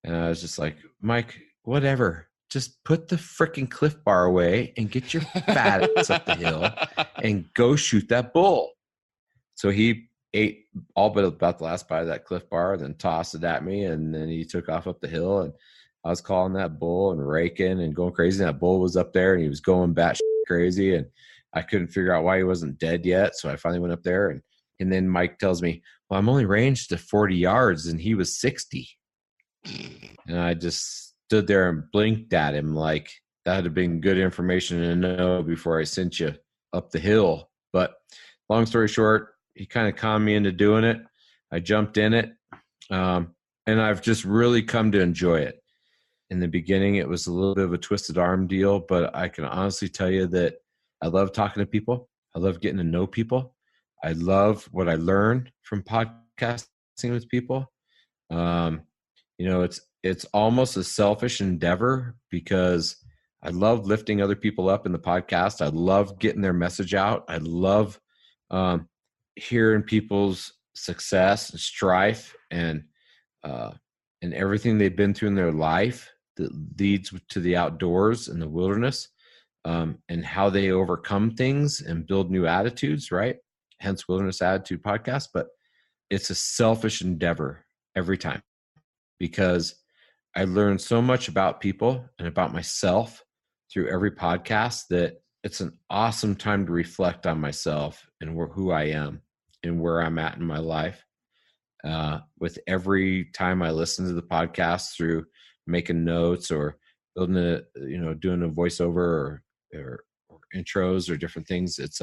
And I was just like, Mike, whatever. Just put the freaking Cliff Bar away and get your fat ass up the hill and go shoot that bull. So he ate all but about the last bite of that Cliff Bar, then tossed it at me, and then he took off up the hill. And I was calling that bull and raking and going crazy. And that bull was up there, and he was going batshit crazy. And I couldn't figure out why he wasn't dead yet. So I finally went up there, and then Mike tells me, well, I'm only ranged to 40 yards and he was 60. And I just stood there and blinked at him like that would have been good information to know before I sent you up the hill. But long story short, he kind of conned me into doing it. I jumped in it. And I've just really come to enjoy it. In the beginning, it was a little bit of a twisted arm deal, but I can honestly tell you that I love talking to people. I love getting to know people. I love what I learn from podcasting with people. It's almost a selfish endeavor because I love lifting other people up in the podcast. I love getting their message out. I love hearing people's success and strife and everything they've been through in their life that leads to the outdoors and the wilderness, and how they overcome things and build new attitudes, right? Hence Wilderness Attitude Podcast. But it's a selfish endeavor every time because I learn so much about people and about myself through every podcast that it's an awesome time to reflect on myself and who I am and where I'm at in my life. With every time I listen to the podcast through making notes or building doing a voiceover or intros or different things, it's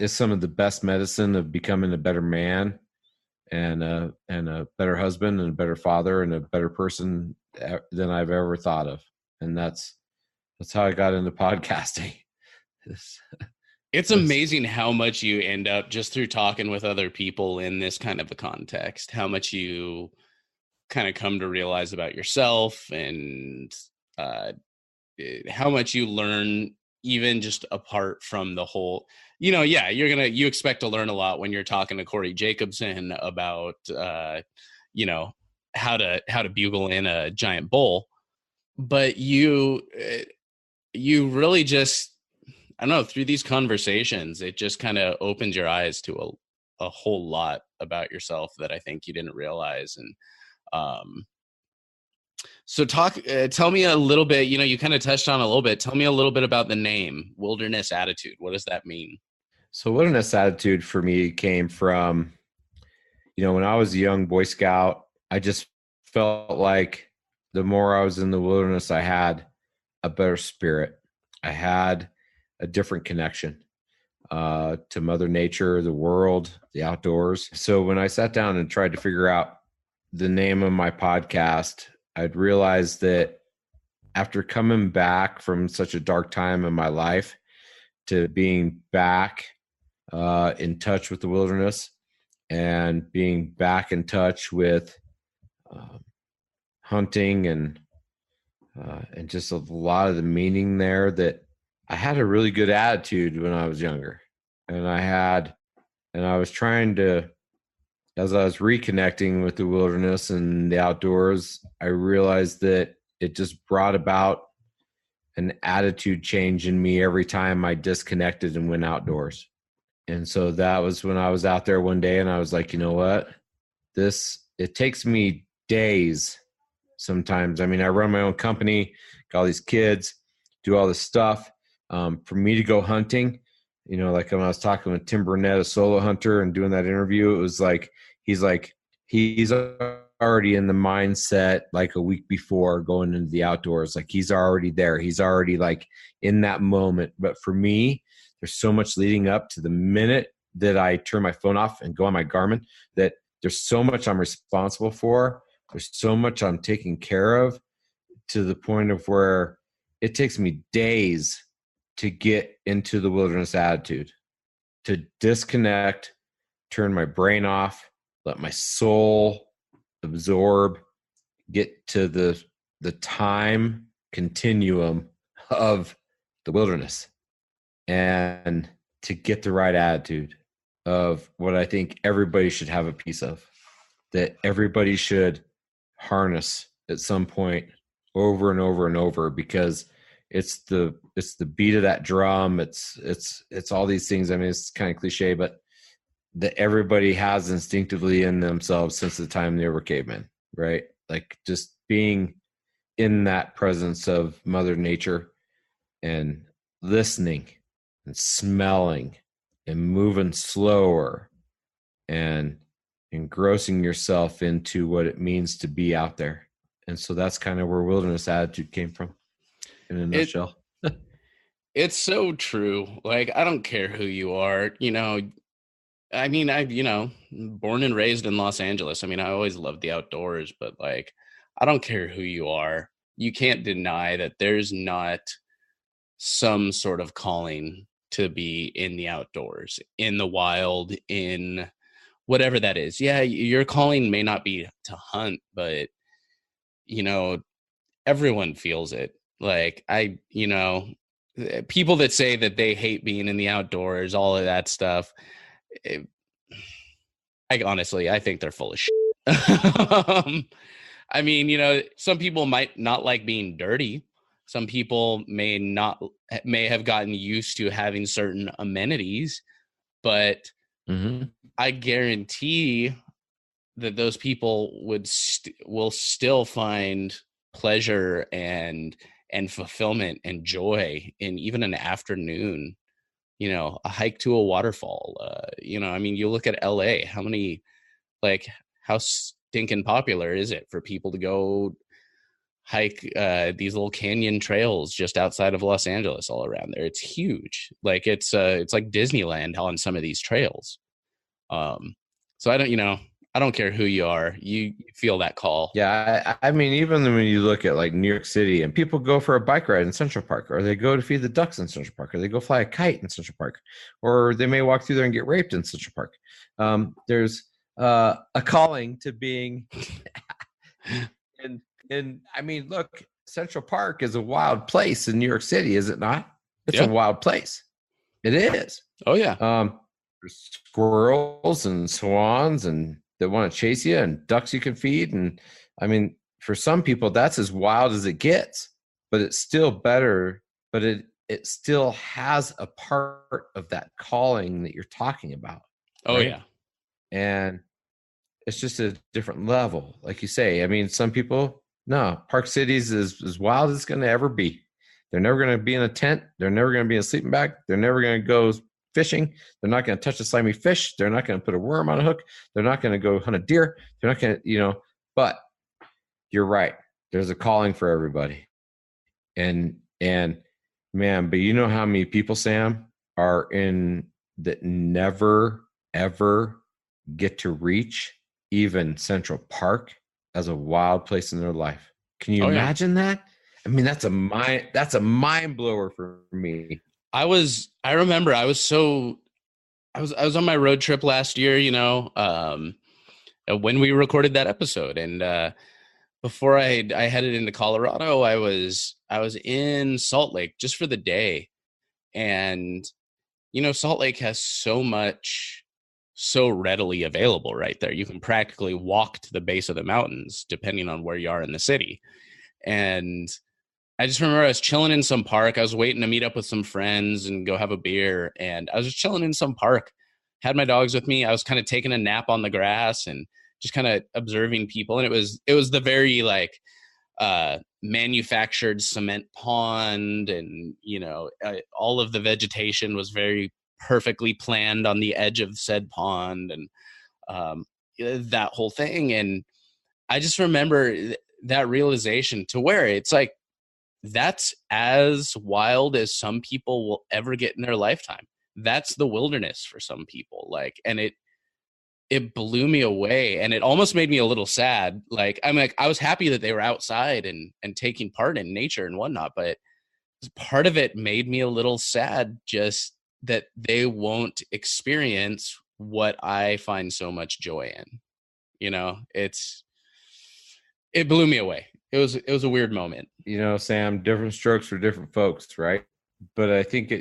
some of the best medicine of becoming a better man and a better husband and a better father and a better person than I've ever thought of. And that's how I got into podcasting. It's amazing how much you end up just through talking with other people in this kind of a context, how much you kind of come to realize about yourself and how much you learn even just apart from the whole, you expect to learn a lot when you're talking to Corey Jacobson about, how to bugle in a giant bull, but you really just, I don't know, through these conversations, it just kind of opens your eyes to a whole lot about yourself that I think you didn't realize. And so tell me a little bit, you kind of touched on a little bit. Tell me a little bit about the name Wilderness Attitude. What does that mean? So Wilderness Attitude for me came from, when I was a young Boy Scout, I just felt like the more I was in the wilderness, I had a better spirit. I had a different connection to Mother Nature, the world, the outdoors. So when I sat down and tried to figure out the name of my podcast, I'd realized that after coming back from such a dark time in my life to being back in touch with the wilderness and being back in touch with hunting and just a lot of the meaning there, that I had a really good attitude when I was younger. And I was trying to, as I was reconnecting with the wilderness and the outdoors, I realized that it just brought about an attitude change in me every time I disconnected and went outdoors. And so that was when I was out there one day and I was like, you know what? It takes me days sometimes. I mean, I run my own company, got all these kids, do all this stuff. For me to go hunting, like when I was talking with Tim Burnett, a solo hunter, and doing that interview, it was like, he's already in the mindset like a week before going into the outdoors. Like he's already there. He's already like in that moment. But for me, there's so much leading up to the minute that I turn my phone off and go on my Garmin, that there's so much I'm responsible for. There's so much I'm taking care of, to the point of where it takes me days to get into the wilderness attitude, to disconnect, turn my brain off, let my soul absorb, get to the time continuum of the wilderness, and to get the right attitude of what I think everybody should have a piece of, that everybody should harness at some point over and over and over, because it's the beat of that drum. It's all these things. I mean, it's kind of cliche, but that everybody has instinctively in themselves since the time they were cavemen, right? Like just being in that presence of Mother Nature and listening and smelling and moving slower and engrossing yourself into what it means to be out there. And so that's kind of where wilderness attitude came from in a nutshell. It's so true. Like, I don't care who you are, I mean, born and raised in Los Angeles. I mean, I always loved the outdoors, but like, I don't care who you are. You can't deny that there's not some sort of calling to be in the outdoors, in the wild, in whatever that is. Yeah, your calling may not be to hunt, but everyone feels it. Like people that say that they hate being in the outdoors, all of that stuff, I think they're full of shit. I mean, some people might not like being dirty. Some people may have gotten used to having certain amenities, but I guarantee that those people will still find pleasure and fulfillment and joy in even an afternoon, a hike to a waterfall. I mean, you look at LA, how stinking popular is it for people to go hike these little canyon trails just outside of Los Angeles all around there? It's huge. Like it's like Disneyland on some of these trails. So I don't care who you are. You feel that call. Yeah, I mean, even when you look at like New York City, and people go for a bike ride in Central Park, or they go to feed the ducks in Central Park, or they go fly a kite in Central Park, or they may walk through there and get raped in Central Park. There's a calling to being, and I mean, look, Central Park is a wild place in New York City, is it not? It's a wild place. It is. Oh yeah. There's squirrels and swans and that want to chase you, and ducks you can feed. And I mean, for some people, that's as wild as it gets, but it's still better. But it still has a part of that calling that you're talking about. Oh, right? Yeah. And it's just a different level. Like you say, I mean, some people, no, Park Cities is as wild as it's going to ever be. They're never going to be in a tent. They're never going to be in a sleeping bag. They're never going to go fishing. They're not going to touch a slimy fish. They're not going to put a worm on a hook. They're not going to go hunt a deer. They're not going to, but you're right. There's a calling for everybody. And man, but you know how many people, Sam, are in that never, ever get to reach even Central Park as a wild place in their life. Can you imagine that? I mean, that's a mind blower for me. I remember I was on my road trip last year, when we recorded that episode, and before I headed into Colorado, I was in Salt Lake just for the day. And Salt Lake has so much so readily available right there. You can practically walk to the base of the mountains depending on where you are in the city. And I just remember I was chilling in some park. I was waiting to meet up with some friends and go have a beer. And I was just chilling in some park, had my dogs with me. I was kind of taking a nap on the grass and just kind of observing people. And it was the very manufactured cement pond. And, all of the vegetation was very perfectly planned on the edge of said pond and that whole thing. And I just remember that realization to where it's like, that's as wild as some people will ever get in their lifetime. That's the wilderness for some people. And it blew me away, and it almost made me a little sad. I was happy that they were outside and taking part in nature and whatnot, but part of it made me a little sad just that they won't experience what I find so much joy in. It blew me away. It was a weird moment. Sam, different strokes for different folks, right? But I think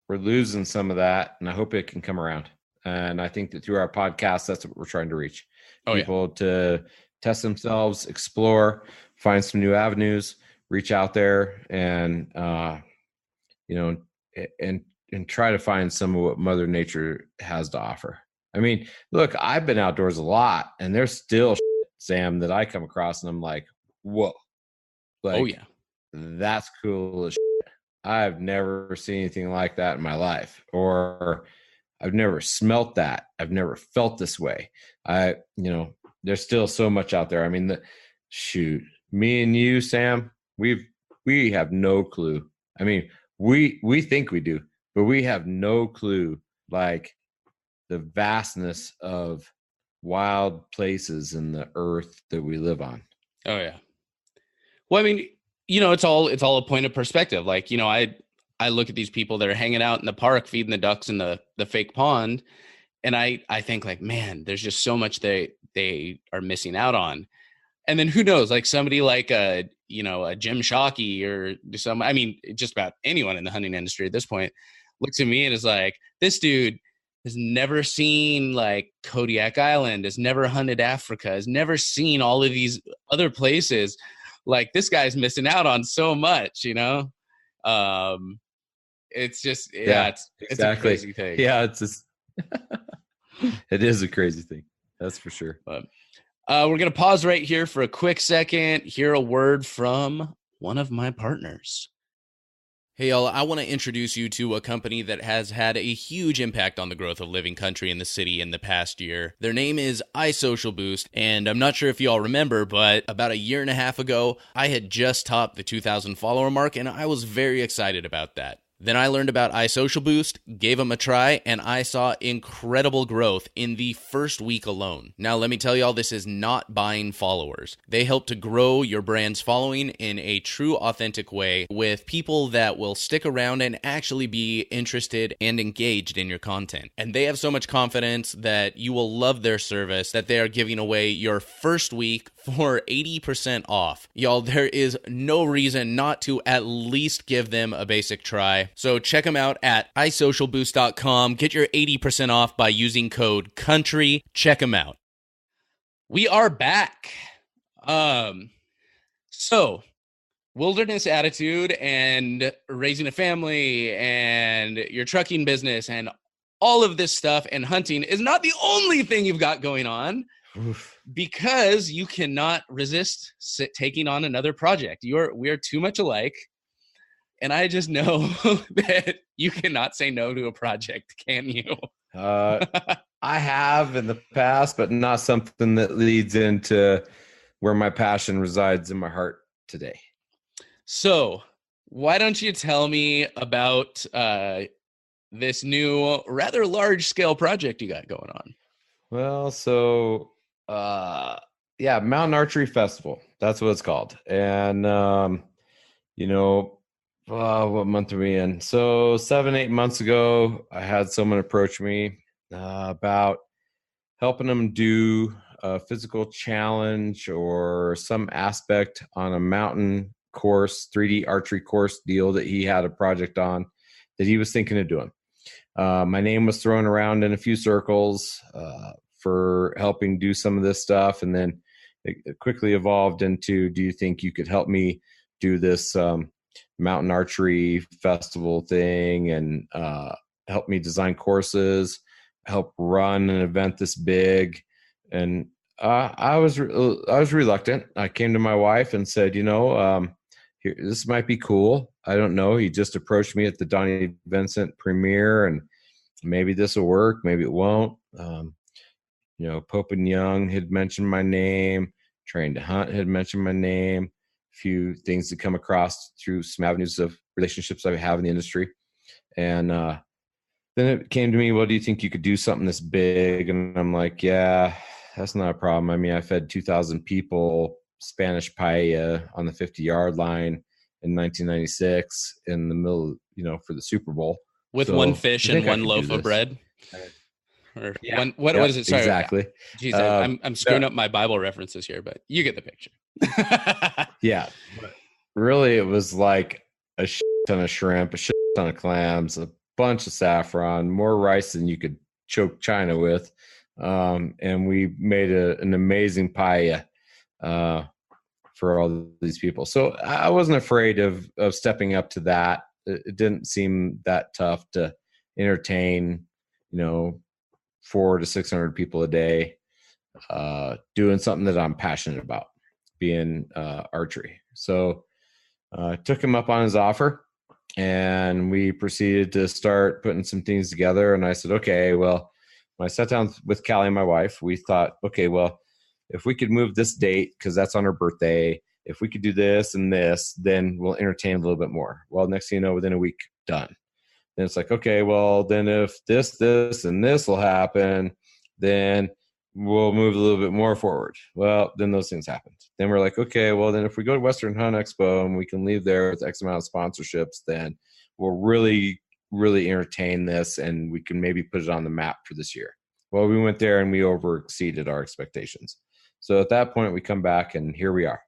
we're losing some of that, and I hope it can come around. And I think that through our podcast, that's what we're trying to reach. People to test themselves, explore, find some new avenues, reach out there, and and try to find some of what Mother Nature has to offer. I mean, look, I've been outdoors a lot, and there's still shit, Sam, that I come across, and I'm like, whoa. That's cool as shit. I've never seen anything like that in my life, or I've never smelt that. I've never felt this way. There's still so much out there. I mean, shoot, me and you, Sam, we have no clue. I mean, we think we do, but we have no clue, like, the vastness of wild places in the earth that we live on. Oh yeah. Well, I mean, it's all a point of perspective. Like, I look at these people that are hanging out in the park, feeding the ducks in the fake pond. And I think, like, man, there's just so much they are missing out on. And then who knows, like somebody like a Jim Shockey or just about anyone in the hunting industry at this point looks at me and is like, this dude has never seen like Kodiak Island, has never hunted Africa, has never seen all of these other places. Like, this guy's missing out on so much, It's just, it's a crazy thing. Yeah, it's just, it is a crazy thing. That's for sure. But we're going to pause right here for a quick second, hear a word from one of my partners. Hey, y'all, I want to introduce you to a company that has had a huge impact on the growth of Living Country in the city in the past year. Their name is iSocialBoost, and I'm not sure if y'all remember, but about a year and a half ago, I had just topped the 2,000 follower mark, and I was very excited about that. Then I learned about iSocialBoost, gave them a try, and I saw incredible growth in the first week alone. Now, let me tell y'all, this is not buying followers. They help to grow your brand's following in a true, authentic way with people that will stick around and actually be interested and engaged in your content. And they have so much confidence that you will love their service that they are giving away your first week for 80% off. Y'all, there is no reason not to at least give them a basic try. So check them out at isocialboost.com. Get your 80% off by using code COUNTRY. Check them out. We are back. So wilderness attitude and raising a family and your trucking business and all of this stuff and hunting is not the only thing you've got going on. Oof. Because you cannot resist taking on another project. We are too much alike. And I just know that you cannot say no to a project, can you? I have in the past, but not something that leads into where my passion resides in my heart today. So why don't you tell me about this new, rather large-scale project you got going on? Well, so, Mountain Archery Festival. That's what it's called. And, what month are we in? So 7-8 months ago, I had someone approach me about helping them do a physical challenge or some aspect on a mountain course, 3D archery course deal that he had a project on that he was thinking of doing. My name was thrown around in a few circles for helping do some of this stuff. And then it quickly evolved into, do you think you could help me do this Mountain Archery Festival thing and help me design courses, help run an event this big? And I was reluctant. I came to my wife and said, here, this might be cool. I don't know. He just approached me at the Donnie Vincent premiere, and maybe this will work, maybe it won't. Pope and Young had mentioned my name. Trained to Hunt had mentioned my name. A few things that come across through some avenues of relationships I have in the industry. And then it came to me, well, do you think you could do something this big? And I'm like, yeah, that's not a problem. I mean, I fed 2,000 people Spanish paella on the 50-yard line in 1996 in the middle, for the Super Bowl. With one fish and one loaf of bread? Or what is it? Sorry. Exactly. Jeez, I'm screwing up my Bible references here, but you get the picture. Yeah. Really, it was like a shit ton of shrimp, a shit ton of clams, a bunch of saffron, more rice than you could choke China with. And we made an amazing paella for all these people. So I wasn't afraid of stepping up to that. It didn't seem that tough to entertain, 400 to 600 people a day, doing something that I'm passionate about, being archery. So I took him up on his offer. And we proceeded to start putting some things together. And I said, okay, well, when I sat down with Callie, my wife, we thought, okay, well, if we could move this date, because that's on her birthday, if we could do this and this, then we'll entertain a little bit more. Well, next thing you know, within a week, done. Then it's like, okay, well, then if this, and this will happen, then we'll move a little bit more forward. Well, then those things happened. Then we're like, okay, well, then if we go to Western Hunt Expo and we can leave there with X amount of sponsorships, then we'll really, really entertain this and we can maybe put it on the map for this year. Well, we went there and we over exceeded our expectations. So at that point, we come back and here we are.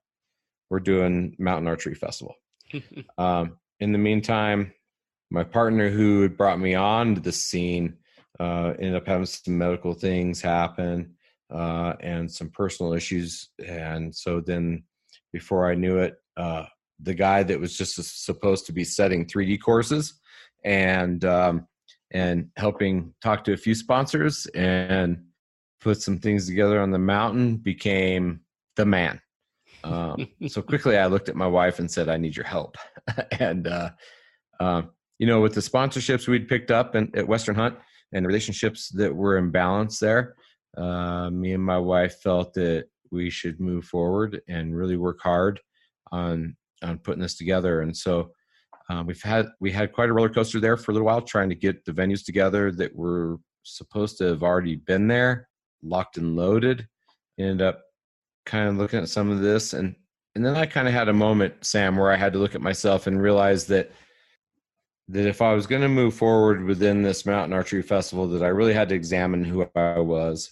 We're doing Mountain Archery Festival. In the meantime, my partner who had brought me on to the scene ended up having some medical things happen and some personal issues. And so then before I knew it, the guy that was just supposed to be setting 3D courses and helping talk to a few sponsors and put some things together on the mountain became the man. So quickly I looked at my wife and said, I need your help. And, with the sponsorships we'd picked up at Western Hunt and relationships that were in balance there, me and my wife felt that we should move forward and really work hard on putting this together. And so we had quite a roller coaster there for a little while, trying to get the venues together that were supposed to have already been there, locked and loaded. Ended up kind of looking at some of this. And then I kind of had a moment, Sam, where I had to look at myself and realize that if I was going to move forward within this Mountain Archery Festival, that I really had to examine who I was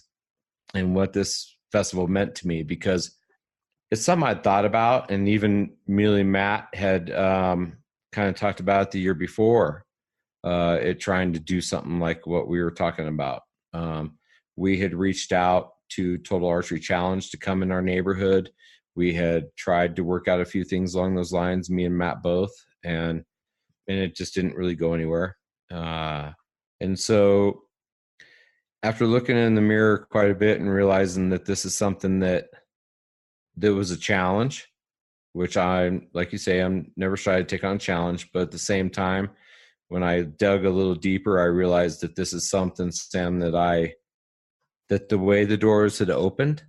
and what this festival meant to me, because it's something I'd thought about. And even me and Matt had kind of talked about it the year before, it trying to do something like what we were talking about. We had reached out to Total Archery Challenge to come in our neighborhood. We had tried to work out a few things along those lines, me and Matt both, and it just didn't really go anywhere. And so after looking in the mirror quite a bit and realizing that this is something that was a challenge, which I'm, like you say, I'm never shy to take on a challenge, but at the same time, when I dug a little deeper, I realized that this is something, Sam, that the way the doors had opened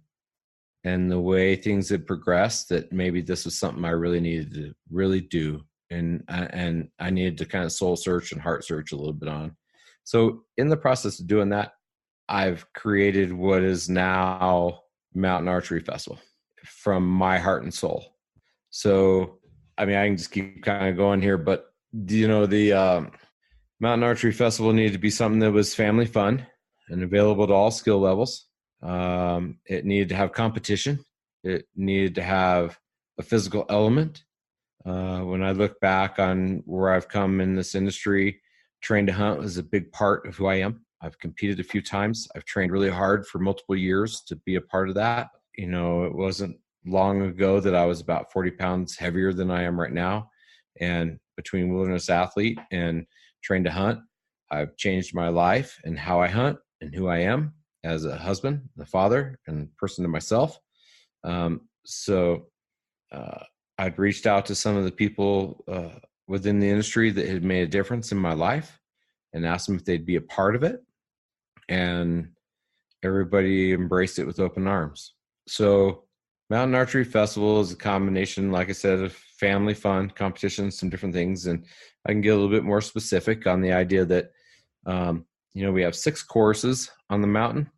and the way things had progressed, that maybe this was something I really needed to really do. And I needed to kind of soul search and heart search a little bit on. So in the process of doing that, I've created what is now Mountain Archery Festival from my heart and soul. So, I mean, I can just keep kind of going here, but the Mountain Archery Festival needed to be something that was family fun and available to all skill levels. It needed to have competition. It needed to have a physical element. When I look back on where I've come in this industry, train to hunt was a big part of who I am. I've competed a few times. I've trained really hard for multiple years to be a part of that. It wasn't long ago that I was about 40 pounds heavier than I am right now. And between wilderness athlete and train to hunt, I've changed my life and how I hunt and who I am as a husband, a father, and person to myself. I'd reached out to some of the people within the industry that had made a difference in my life and asked them if they'd be a part of it. And everybody embraced it with open arms. So Mountain Archery Festival is a combination, like I said, of family fun, competitions, some different things. And I can get a little bit more specific on the idea that, we have 6 courses on the mountain.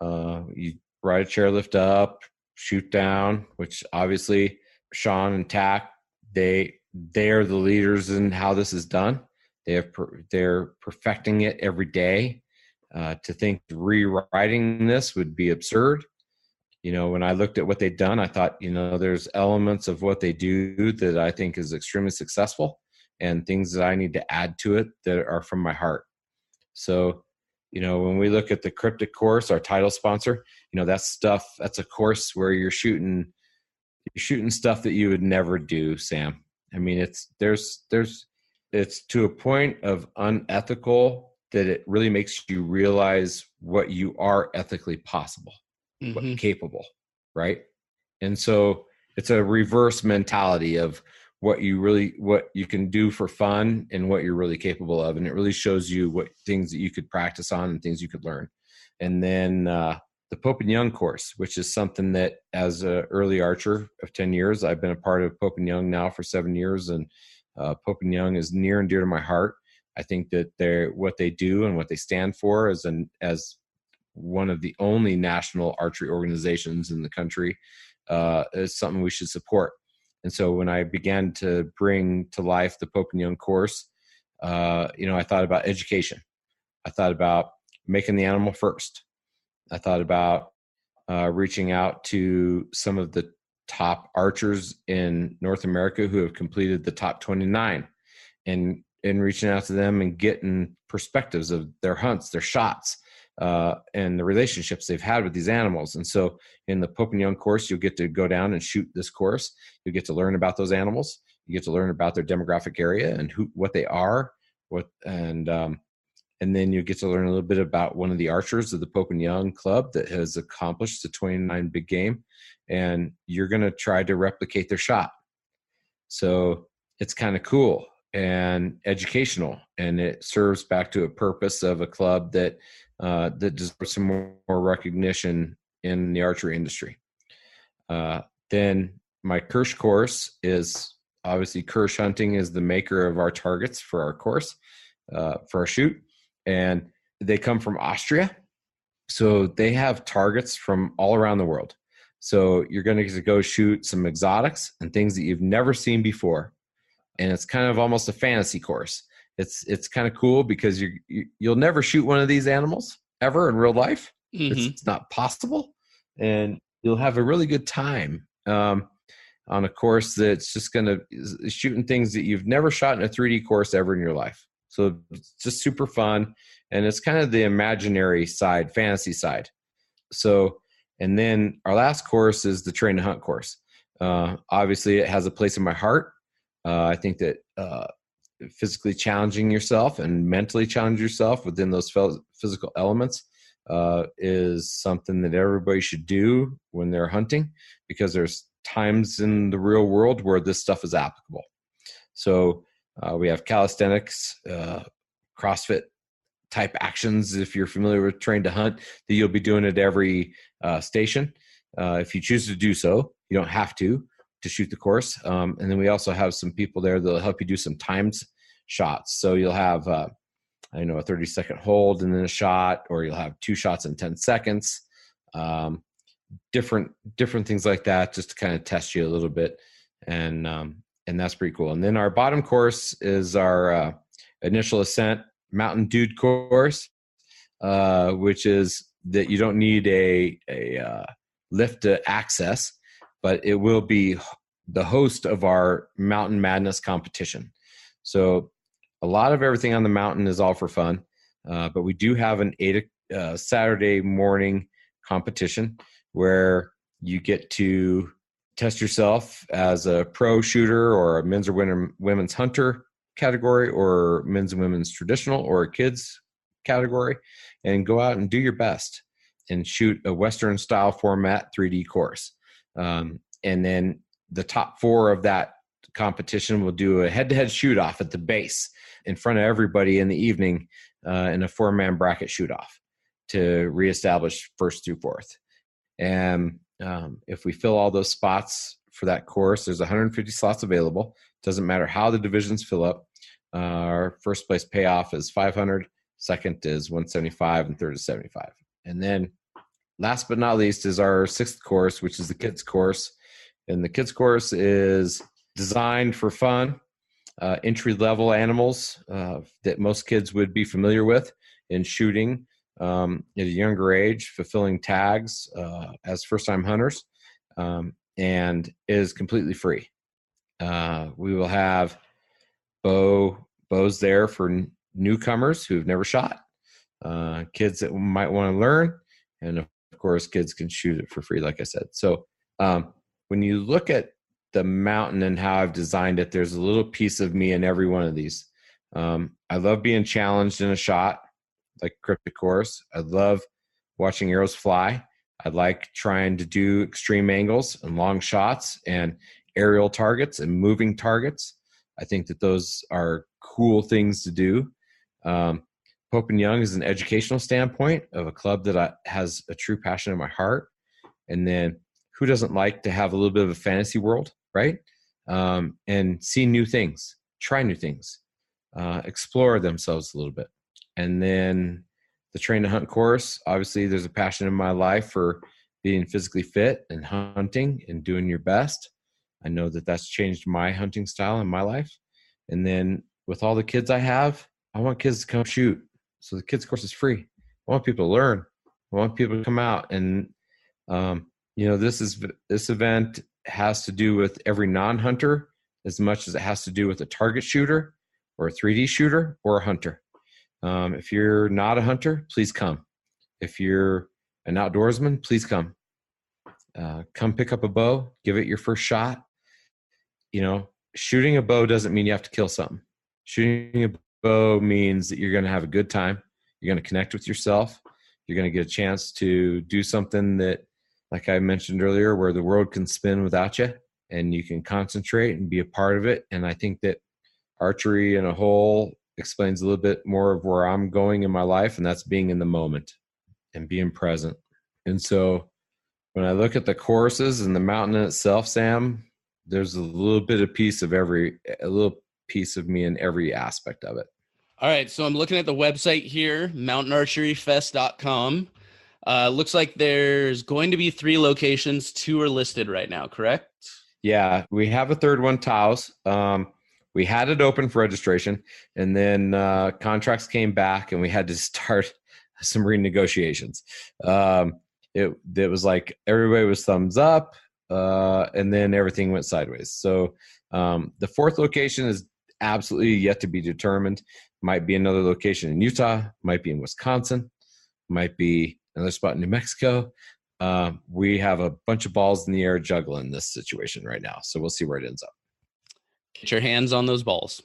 You ride a chairlift up, shoot down, which obviously Sean and Tack, they are the leaders in how this is done. They're perfecting it every day. To think rewriting this would be absurd. When I looked at what they'd done, I thought, there's elements of what they do that I think is extremely successful and things that I need to add to it that are from my heart. So, when we look at the Cryptic course, our title sponsor, that's a course where you're shooting stuff that you would never do, Sam. I mean, it's to a point of unethical that it really makes you realize what you are ethically possible, what capable, right? And so it's a reverse mentality of what you can do for fun and what you're really capable of. And it really shows you what things that you could practice on and things you could learn. And then the Pope and Young course, which is something that as an early archer of 10 years, I've been a part of Pope and Young now for 7 years. And Pope and Young is near and dear to my heart. I think that what they do and what they stand for as one of the only national archery organizations in the country is something we should support. And so when I began to bring to life the Pope and Young course, I thought about education. I thought about making the animal first. I thought about reaching out to some of the top archers in North America who have completed the top 29 and reaching out to them and getting perspectives of their hunts, their shots, and the relationships they've had with these animals. And so in the Pope and Young course, you'll get to go down and shoot this course. You get to learn about those animals. You get to learn about their demographic area and what they are, and then you get to learn a little bit about one of the archers of the Pope and Young Club that has accomplished the 29 big game, and you're going to try to replicate their shot. So it's kind of cool and educational, and it serves back to a purpose of a club that deserves some more recognition in the archery industry. Then my Kirsch course is obviously Kirsch Hunting is the maker of our targets for our course, for our shoot. And they come from Austria. So they have targets from all around the world. So you're going to get to go shoot some exotics and things that you've never seen before. And it's kind of almost a fantasy course. It's kind of cool because you'll never shoot one of these animals ever in real life. Mm-hmm. It's not possible. And you'll have a really good time on a course that's just going to shooting things that you've never shot in a 3D course ever in your life. So it's just super fun. And it's kind of the imaginary side, fantasy side. So, and then our last course is the Train to Hunt course. Obviously, it has a place in my heart. I think that physically challenging yourself and mentally challenge yourself within those physical elements is something that everybody should do when they're hunting, because there's times in the real world where this stuff is applicable. So we have calisthenics, CrossFit type actions. If you're familiar with Train to Hunt, that you'll be doing at every station. If you choose to do so, you don't have to shoot the course. And then we also have some people there that'll help you do some timed shots. So you'll have, a 30-second hold and then a shot, or you'll have 2 shots in 10 seconds. Different things like that, just to kind of test you a little bit. And that's pretty cool. And then our bottom course is our initial ascent Mountain Dude course, which is that you don't need a lift to access, but it will be the host of our Mountain Madness competition. So a lot of everything on the mountain is all for fun, but we do have an Saturday morning competition where you get to test yourself as a pro shooter or a men's or women's hunter category, or men's and women's traditional, or a kids category, and go out and do your best and shoot a Western style format 3D course. And then the top 4 of that competition will do a head-to-head shoot off at the base in front of everybody in the evening in a 4-man bracket shoot off to reestablish first through fourth. And if we fill all those spots for that course, there's 150 slots available. Doesn't matter how the divisions fill up. Our first place payoff is $500, second is $175, and third is $75. And then last but not least is our 6th course, which is the kids course. And the kids course is designed for fun, entry-level animals that most kids would be familiar with in shooting at a younger age, fulfilling tags as first-time hunters, and is completely free. We will have bows there for newcomers who've never shot, kids that might want to learn, and of course, kids can shoot it for free, like I said. So when you look at the mountain and how I've designed it, there's a little piece of me in every one of these. I love being challenged in a shot, like cryptic course. I love watching arrows fly. I like trying to do extreme angles and long shots and aerial targets and moving targets. I think that those are cool things to do. Pope and Young is an educational standpoint of a club that has a true passion in my heart. And then who doesn't like to have a little bit of a fantasy world, right? And see new things, try new things, explore themselves a little bit. And then the Train to Hunt course, obviously there's a passion in my life for being physically fit and hunting and doing your best. I know that that's changed my hunting style in my life. And then with all the kids I have, I want kids to come shoot. So the kids course is free. I want people to learn. I want people to come out. And, this event has to do with every non-hunter as much as it has to do with a target shooter or a 3D shooter or a hunter. If you're not a hunter, please come. If you're an outdoorsman, please come. Come pick up a bow, give it your first shot. Shooting a bow doesn't mean you have to kill something. Shooting a bow means that you're going to have a good time. You're going to connect with yourself. You're going to get a chance to do something that, like I mentioned earlier, where the world can spin without you and you can concentrate and be a part of it. And I think that archery in a whole explains a little bit more of where I'm going in my life, and that's being in the moment and being present. And so when I look at the courses and the mountain in itself, Sam, there's a little piece of me in every aspect of it. All right. So I'm looking at the website here, mountainarcheryfest.com. Looks like there's going to be 3 locations. 2 are listed right now, correct? Yeah. We have a third one, Taos. We had it open for registration, and then contracts came back and we had to start some renegotiations. It was like everybody was thumbs up, and then everything went sideways. So the 4th location is absolutely yet to be determined. Might be another location in Utah, might be in Wisconsin, might be another spot in New Mexico. We have a bunch of balls in the air juggling this situation right now. So we'll see where it ends up. Get your hands on those balls.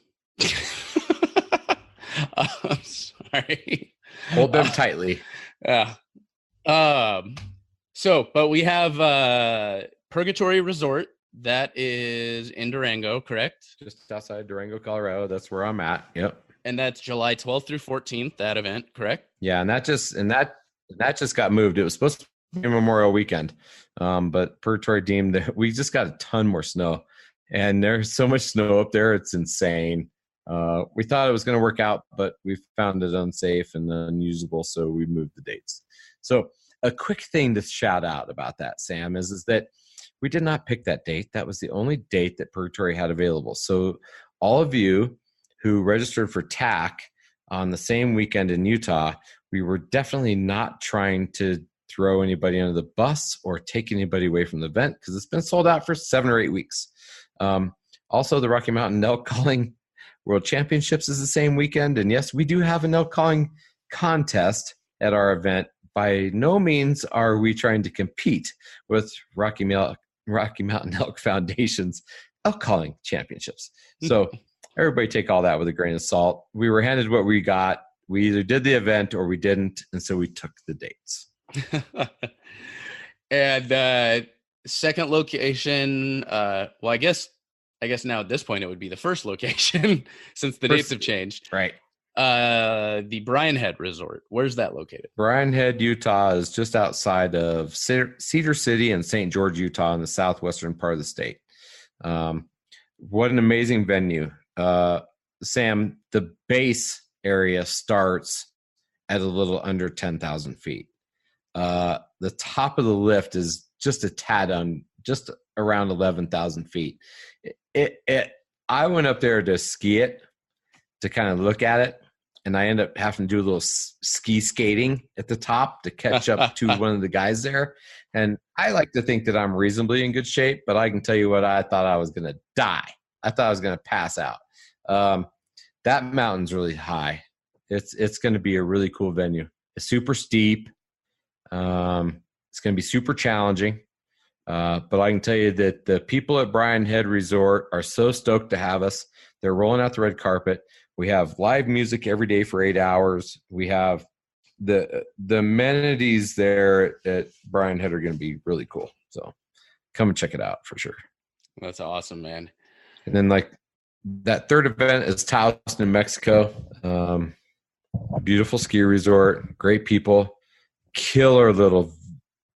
I'm sorry. Hold them tightly. Yeah. But we have Purgatory Resort. That is in Durango, correct? Just outside Durango, Colorado. That's where I'm at. Yep. And that's July 12th through 14th, that event, correct? Yeah, and that just got moved. It was supposed to be Memorial Weekend. But Purgatory deemed that we just got a ton more snow. And there's so much snow up there, it's insane. We thought it was going to work out, but we found it unsafe and unusable, so we moved the dates. So a quick thing to shout out about that, Sam, is that we did not pick that date. That was the only date that Purgatory had available. So all of you who registered for TAC on the same weekend in Utah, we were definitely not trying to throw anybody under the bus or take anybody away from the event because it's been sold out for 7 or 8 weeks. Also, the Rocky Mountain Elk Calling World Championships is the same weekend. And yes, we do have an elk calling contest at our event. By no means are we trying to compete with Rocky Mountain Elk Foundation's elk calling championships. So everybody take all that with a grain of salt. We were handed what we got. We either did the event or we didn't. And so we took the dates. And second location, I guess now at this point it would be the first location since the dates have changed. Right. The Bryan Head Resort. Where's that located? Bryan Head, Utah is just outside of Cedar City and St. George, Utah in the southwestern part of the state. What an amazing venue. Sam, the base area starts at a little under 10,000 feet. The top of the lift is just a tad on, just around 11,000 feet. I went up there to ski it, to kind of look at it, and I end up having to do a little ski skating at the top to catch up to one of the guys there. And I like to think that I'm reasonably in good shape, but I can tell you what, I thought I was going to die. I thought I was going to pass out. That mountain's really high. It's going to be a really cool venue. It's super steep. It's going to be super challenging. But I can tell you that the people at Bryan Head Resort are so stoked to have us. They're rolling out the red carpet. We have live music every day for 8 hours. We have the amenities there at Bryan Head are going to be really cool. So come and check it out for sure. That's awesome, man. And then like that third event is Taos, New Mexico. Beautiful ski resort, great people, killer little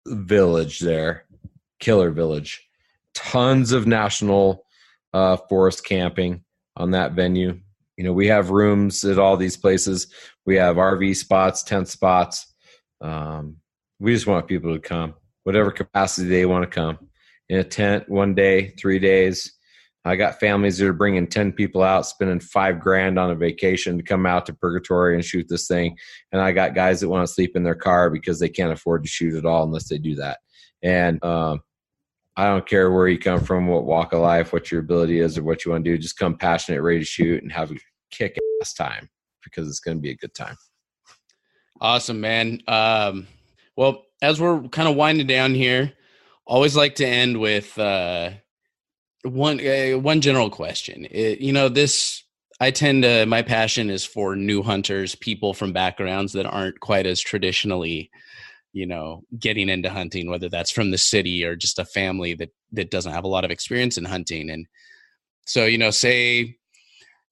village there, killer village. Tons of national forest camping on that venue. You know, we have rooms at all these places. We have RV spots, tent spots. We just want people to come, whatever capacity they want to come. In a tent, 1 day, 3 days. I got families that are bringing 10 people out, spending $5,000 on a vacation to come out to Purgatory and shoot this thing. And I got guys that want to sleep in their car because they can't afford to shoot at all unless they do that. And I don't care where you come from, what walk of life, what your ability is, or what you want to do. Just come passionate, ready to shoot, and have a kick-ass time because it's going to be a good time. Awesome, man. Well, as we're kind of winding down here, always like to end with one general question. My passion is for new hunters, people from backgrounds that aren't quite as traditionally, getting into hunting, whether that's from the city or just a family that doesn't have a lot of experience in hunting. And so, say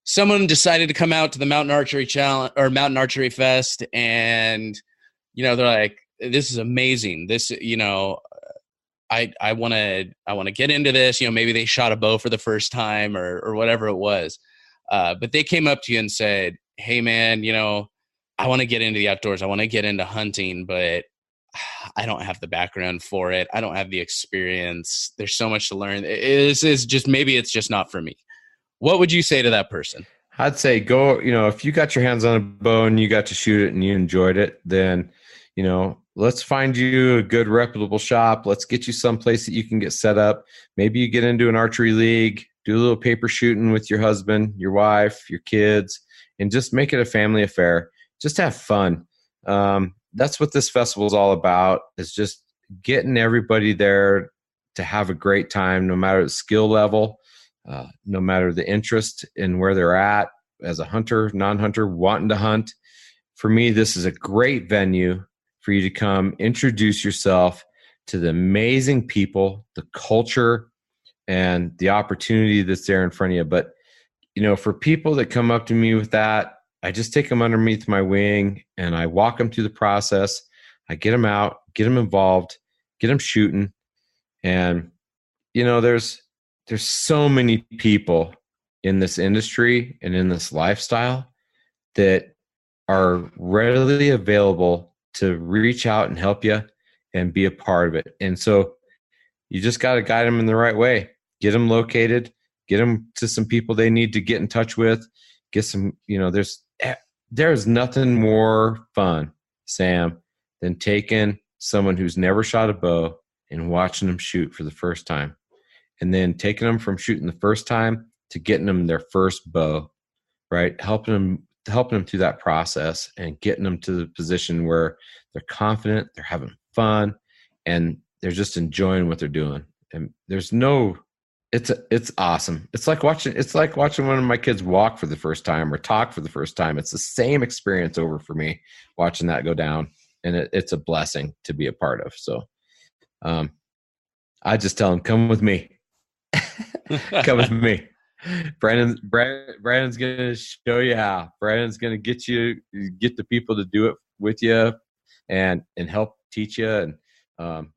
someone decided to come out to the Mountain Archery Challenge or Mountain Archery Fest, and, they're like, this is amazing. This, I want to get into this. Maybe they shot a bow for the first time or whatever it was. But they came up to you and said, hey man, I want to get into the outdoors. I want to get into hunting, but I don't have the background for it. I don't have the experience. There's so much to learn. Maybe it's just not for me. What would you say to that person? I'd say go, if you got your hands on a bow and you got to shoot it and you enjoyed it, then, let's find you a good reputable shop. Let's get you someplace that you can get set up. Maybe you get into an archery league, do a little paper shooting with your husband, your wife, your kids, and just make it a family affair. Just have fun. That's what this festival is all about, is just getting everybody there to have a great time, no matter the skill level, no matter the interest in where they're at as a hunter, non-hunter, wanting to hunt. For me, this is a great venue for you to come introduce yourself to the amazing people, the culture, and the opportunity that's there in front of you. But, for people that come up to me with that, I just take them underneath my wing and I walk them through the process. I get them out, get them involved, get them shooting. And, there's so many people in this industry and in this lifestyle that are readily available to reach out and help you and be a part of it. And so you just got to guide them in the right way, get them located, get them to some people they need to get in touch with, get some, there's nothing more fun, Sam, than taking someone who's never shot a bow and watching them shoot for the first time. And then taking them from shooting the first time to getting them their first bow, right? Helping them through that process and getting them to the position where they're confident, they're having fun, and they're just enjoying what they're doing. And it's awesome. It's like watching one of my kids walk for the first time or talk for the first time. It's the same experience over for me watching that go down, and it's a blessing to be a part of. So I just tell them, come with me. Come with me. Brandon's going to show you how. Brandon's going to get the people to do it with you and help teach you. And,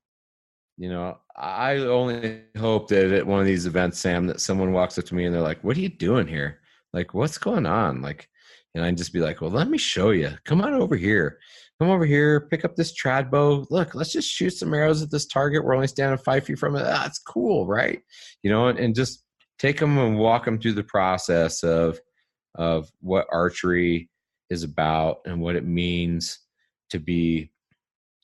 I only hope that at one of these events, Sam, that someone walks up to me and they're like, what are you doing here? Like, what's going on? Like, and I'd just be like, well, let me show you. Come on over here. Come over here, pick up this trad bow. Look, let's just shoot some arrows at this target. We're only standing 5 feet from it. It's cool, right? And just take them and walk them through the process of what archery is about and what it means to be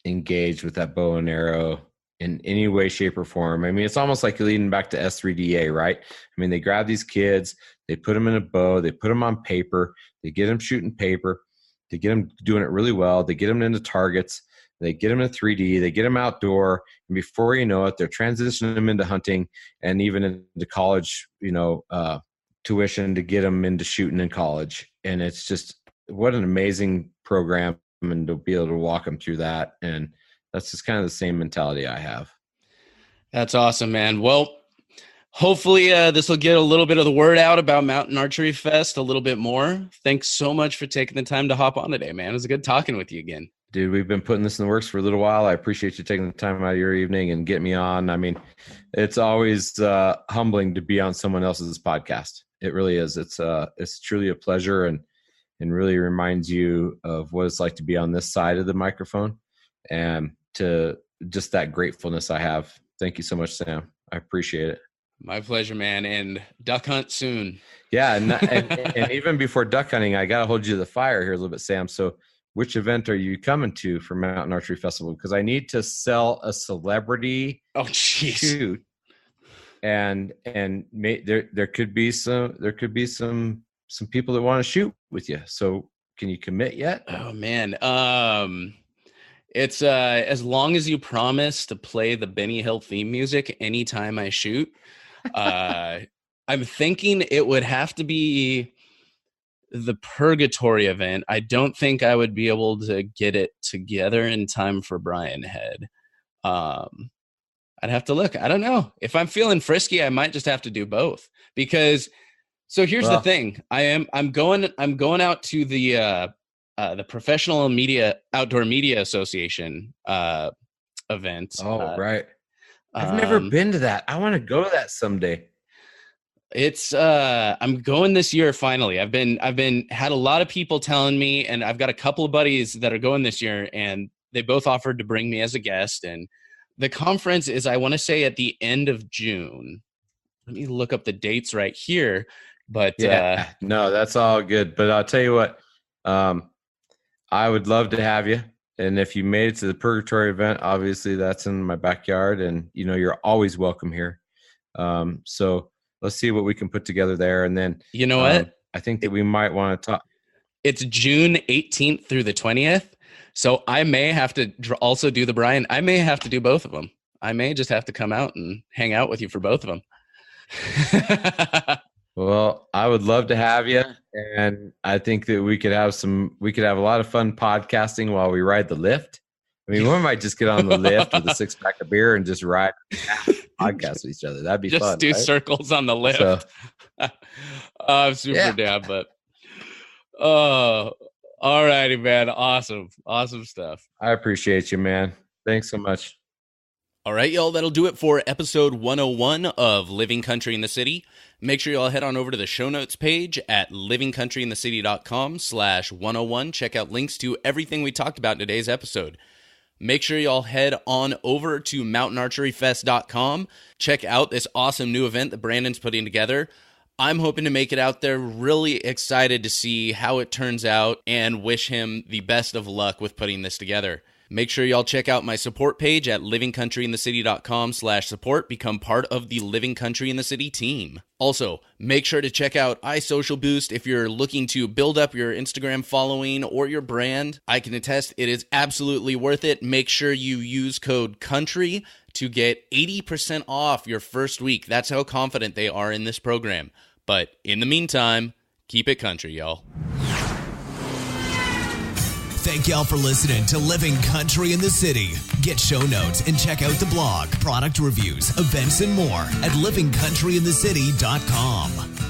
engaged with that bow and arrow in any way, shape, or form. I mean, it's almost like leading back to S3DA, right? I mean, they grab these kids, they put them in a bow, they put them on paper, they get them shooting paper, they get them doing it really well, they get them into targets, they get them in 3D, they get them outdoor, and before you know it, they're transitioning them into hunting and even into college, tuition to get them into shooting in college. And it's just, what an amazing program, and to be able to walk them through that. And that's just kind of the same mentality I have. That's awesome, man. Well, hopefully this will get a little bit of the word out about Mountain Archery Fest a little bit more. Thanks so much for taking the time to hop on today, man. It was good talking with you again. Dude, we've been putting this in the works for a little while. I appreciate you taking the time out of your evening and getting me on. I mean, it's always humbling to be on someone else's podcast. It really is. It's truly a pleasure and really reminds you of what it's like to be on this side of the microphone and to just that gratefulness I have. Thank you so much, Sam. I appreciate it. My pleasure, man. And duck hunt soon. Yeah. And even before duck hunting, I got to hold you to the fire here a little bit, Sam. So which event are you coming to for Mountain Archery Festival? Because I need to sell a celebrity shoot. And there could be some people that want to shoot with you. So can you commit yet? Oh man. It's as long as you promise to play the Benny Hill theme music anytime I shoot. I'm thinking it would have to be the Purgatory event. I don't think I would be able to get it together in time for Brian Head. I'd have to look. I don't know. If I'm feeling frisky, I might just have to do both. Because so here's the thing. I'm going out to the Professional Outdoor Media Association event. Oh, right. I've never been to that. I want to go to that someday. It's I'm going this year finally. I've had a lot of people telling me, and I've got a couple of buddies that are going this year, and they both offered to bring me as a guest. And the conference is, I want to say, at the end of June. Let me look up the dates right here. But yeah, no, that's all good. But I'll tell you what, I would love to have you. And if you made it to the Purgatory event, obviously that's in my backyard, and you're always welcome here. So let's see what we can put together there. And then, you know what? I think that we might want to talk. It's June 18th through the 20th. So I may have to also do the Brian. I may have to do both of them. I may just have to come out and hang out with you for both of them. Well, I would love to have you. And I think that we could have a lot of fun podcasting while we ride the lift. I mean, we might just get on the lift with a 6-pack of beer and just ride podcast with each other. That'd be fun. Just do circles on the lift. So, I'm super down, but all righty, man. Awesome stuff. I appreciate you, man. Thanks so much. All right, y'all, that'll do it for episode 101 of Living Country in the City. Make sure y'all head on over to the show notes page at livingcountryinthecity.com/101. Check out links to everything we talked about in today's episode. Make sure y'all head on over to mountainarcheryfest.com. Check out this awesome new event that Brandon's putting together. I'm hoping to make it out there. Really excited to see how it turns out and wish him the best of luck with putting this together. Make sure y'all check out my support page at livingcountryinthecity.com/support. Become part of the Living Country in the City team. Also, make sure to check out iSocialBoost if you're looking to build up your Instagram following or your brand. I can attest it is absolutely worth it. Make sure you use code COUNTRY to get 80% off your first week. That's how confident they are in this program. But in the meantime, keep it country, y'all. Thank y'all for listening to Living Country in the City. Get show notes and check out the blog, product reviews, events, and more at livingcountryinthecity.com.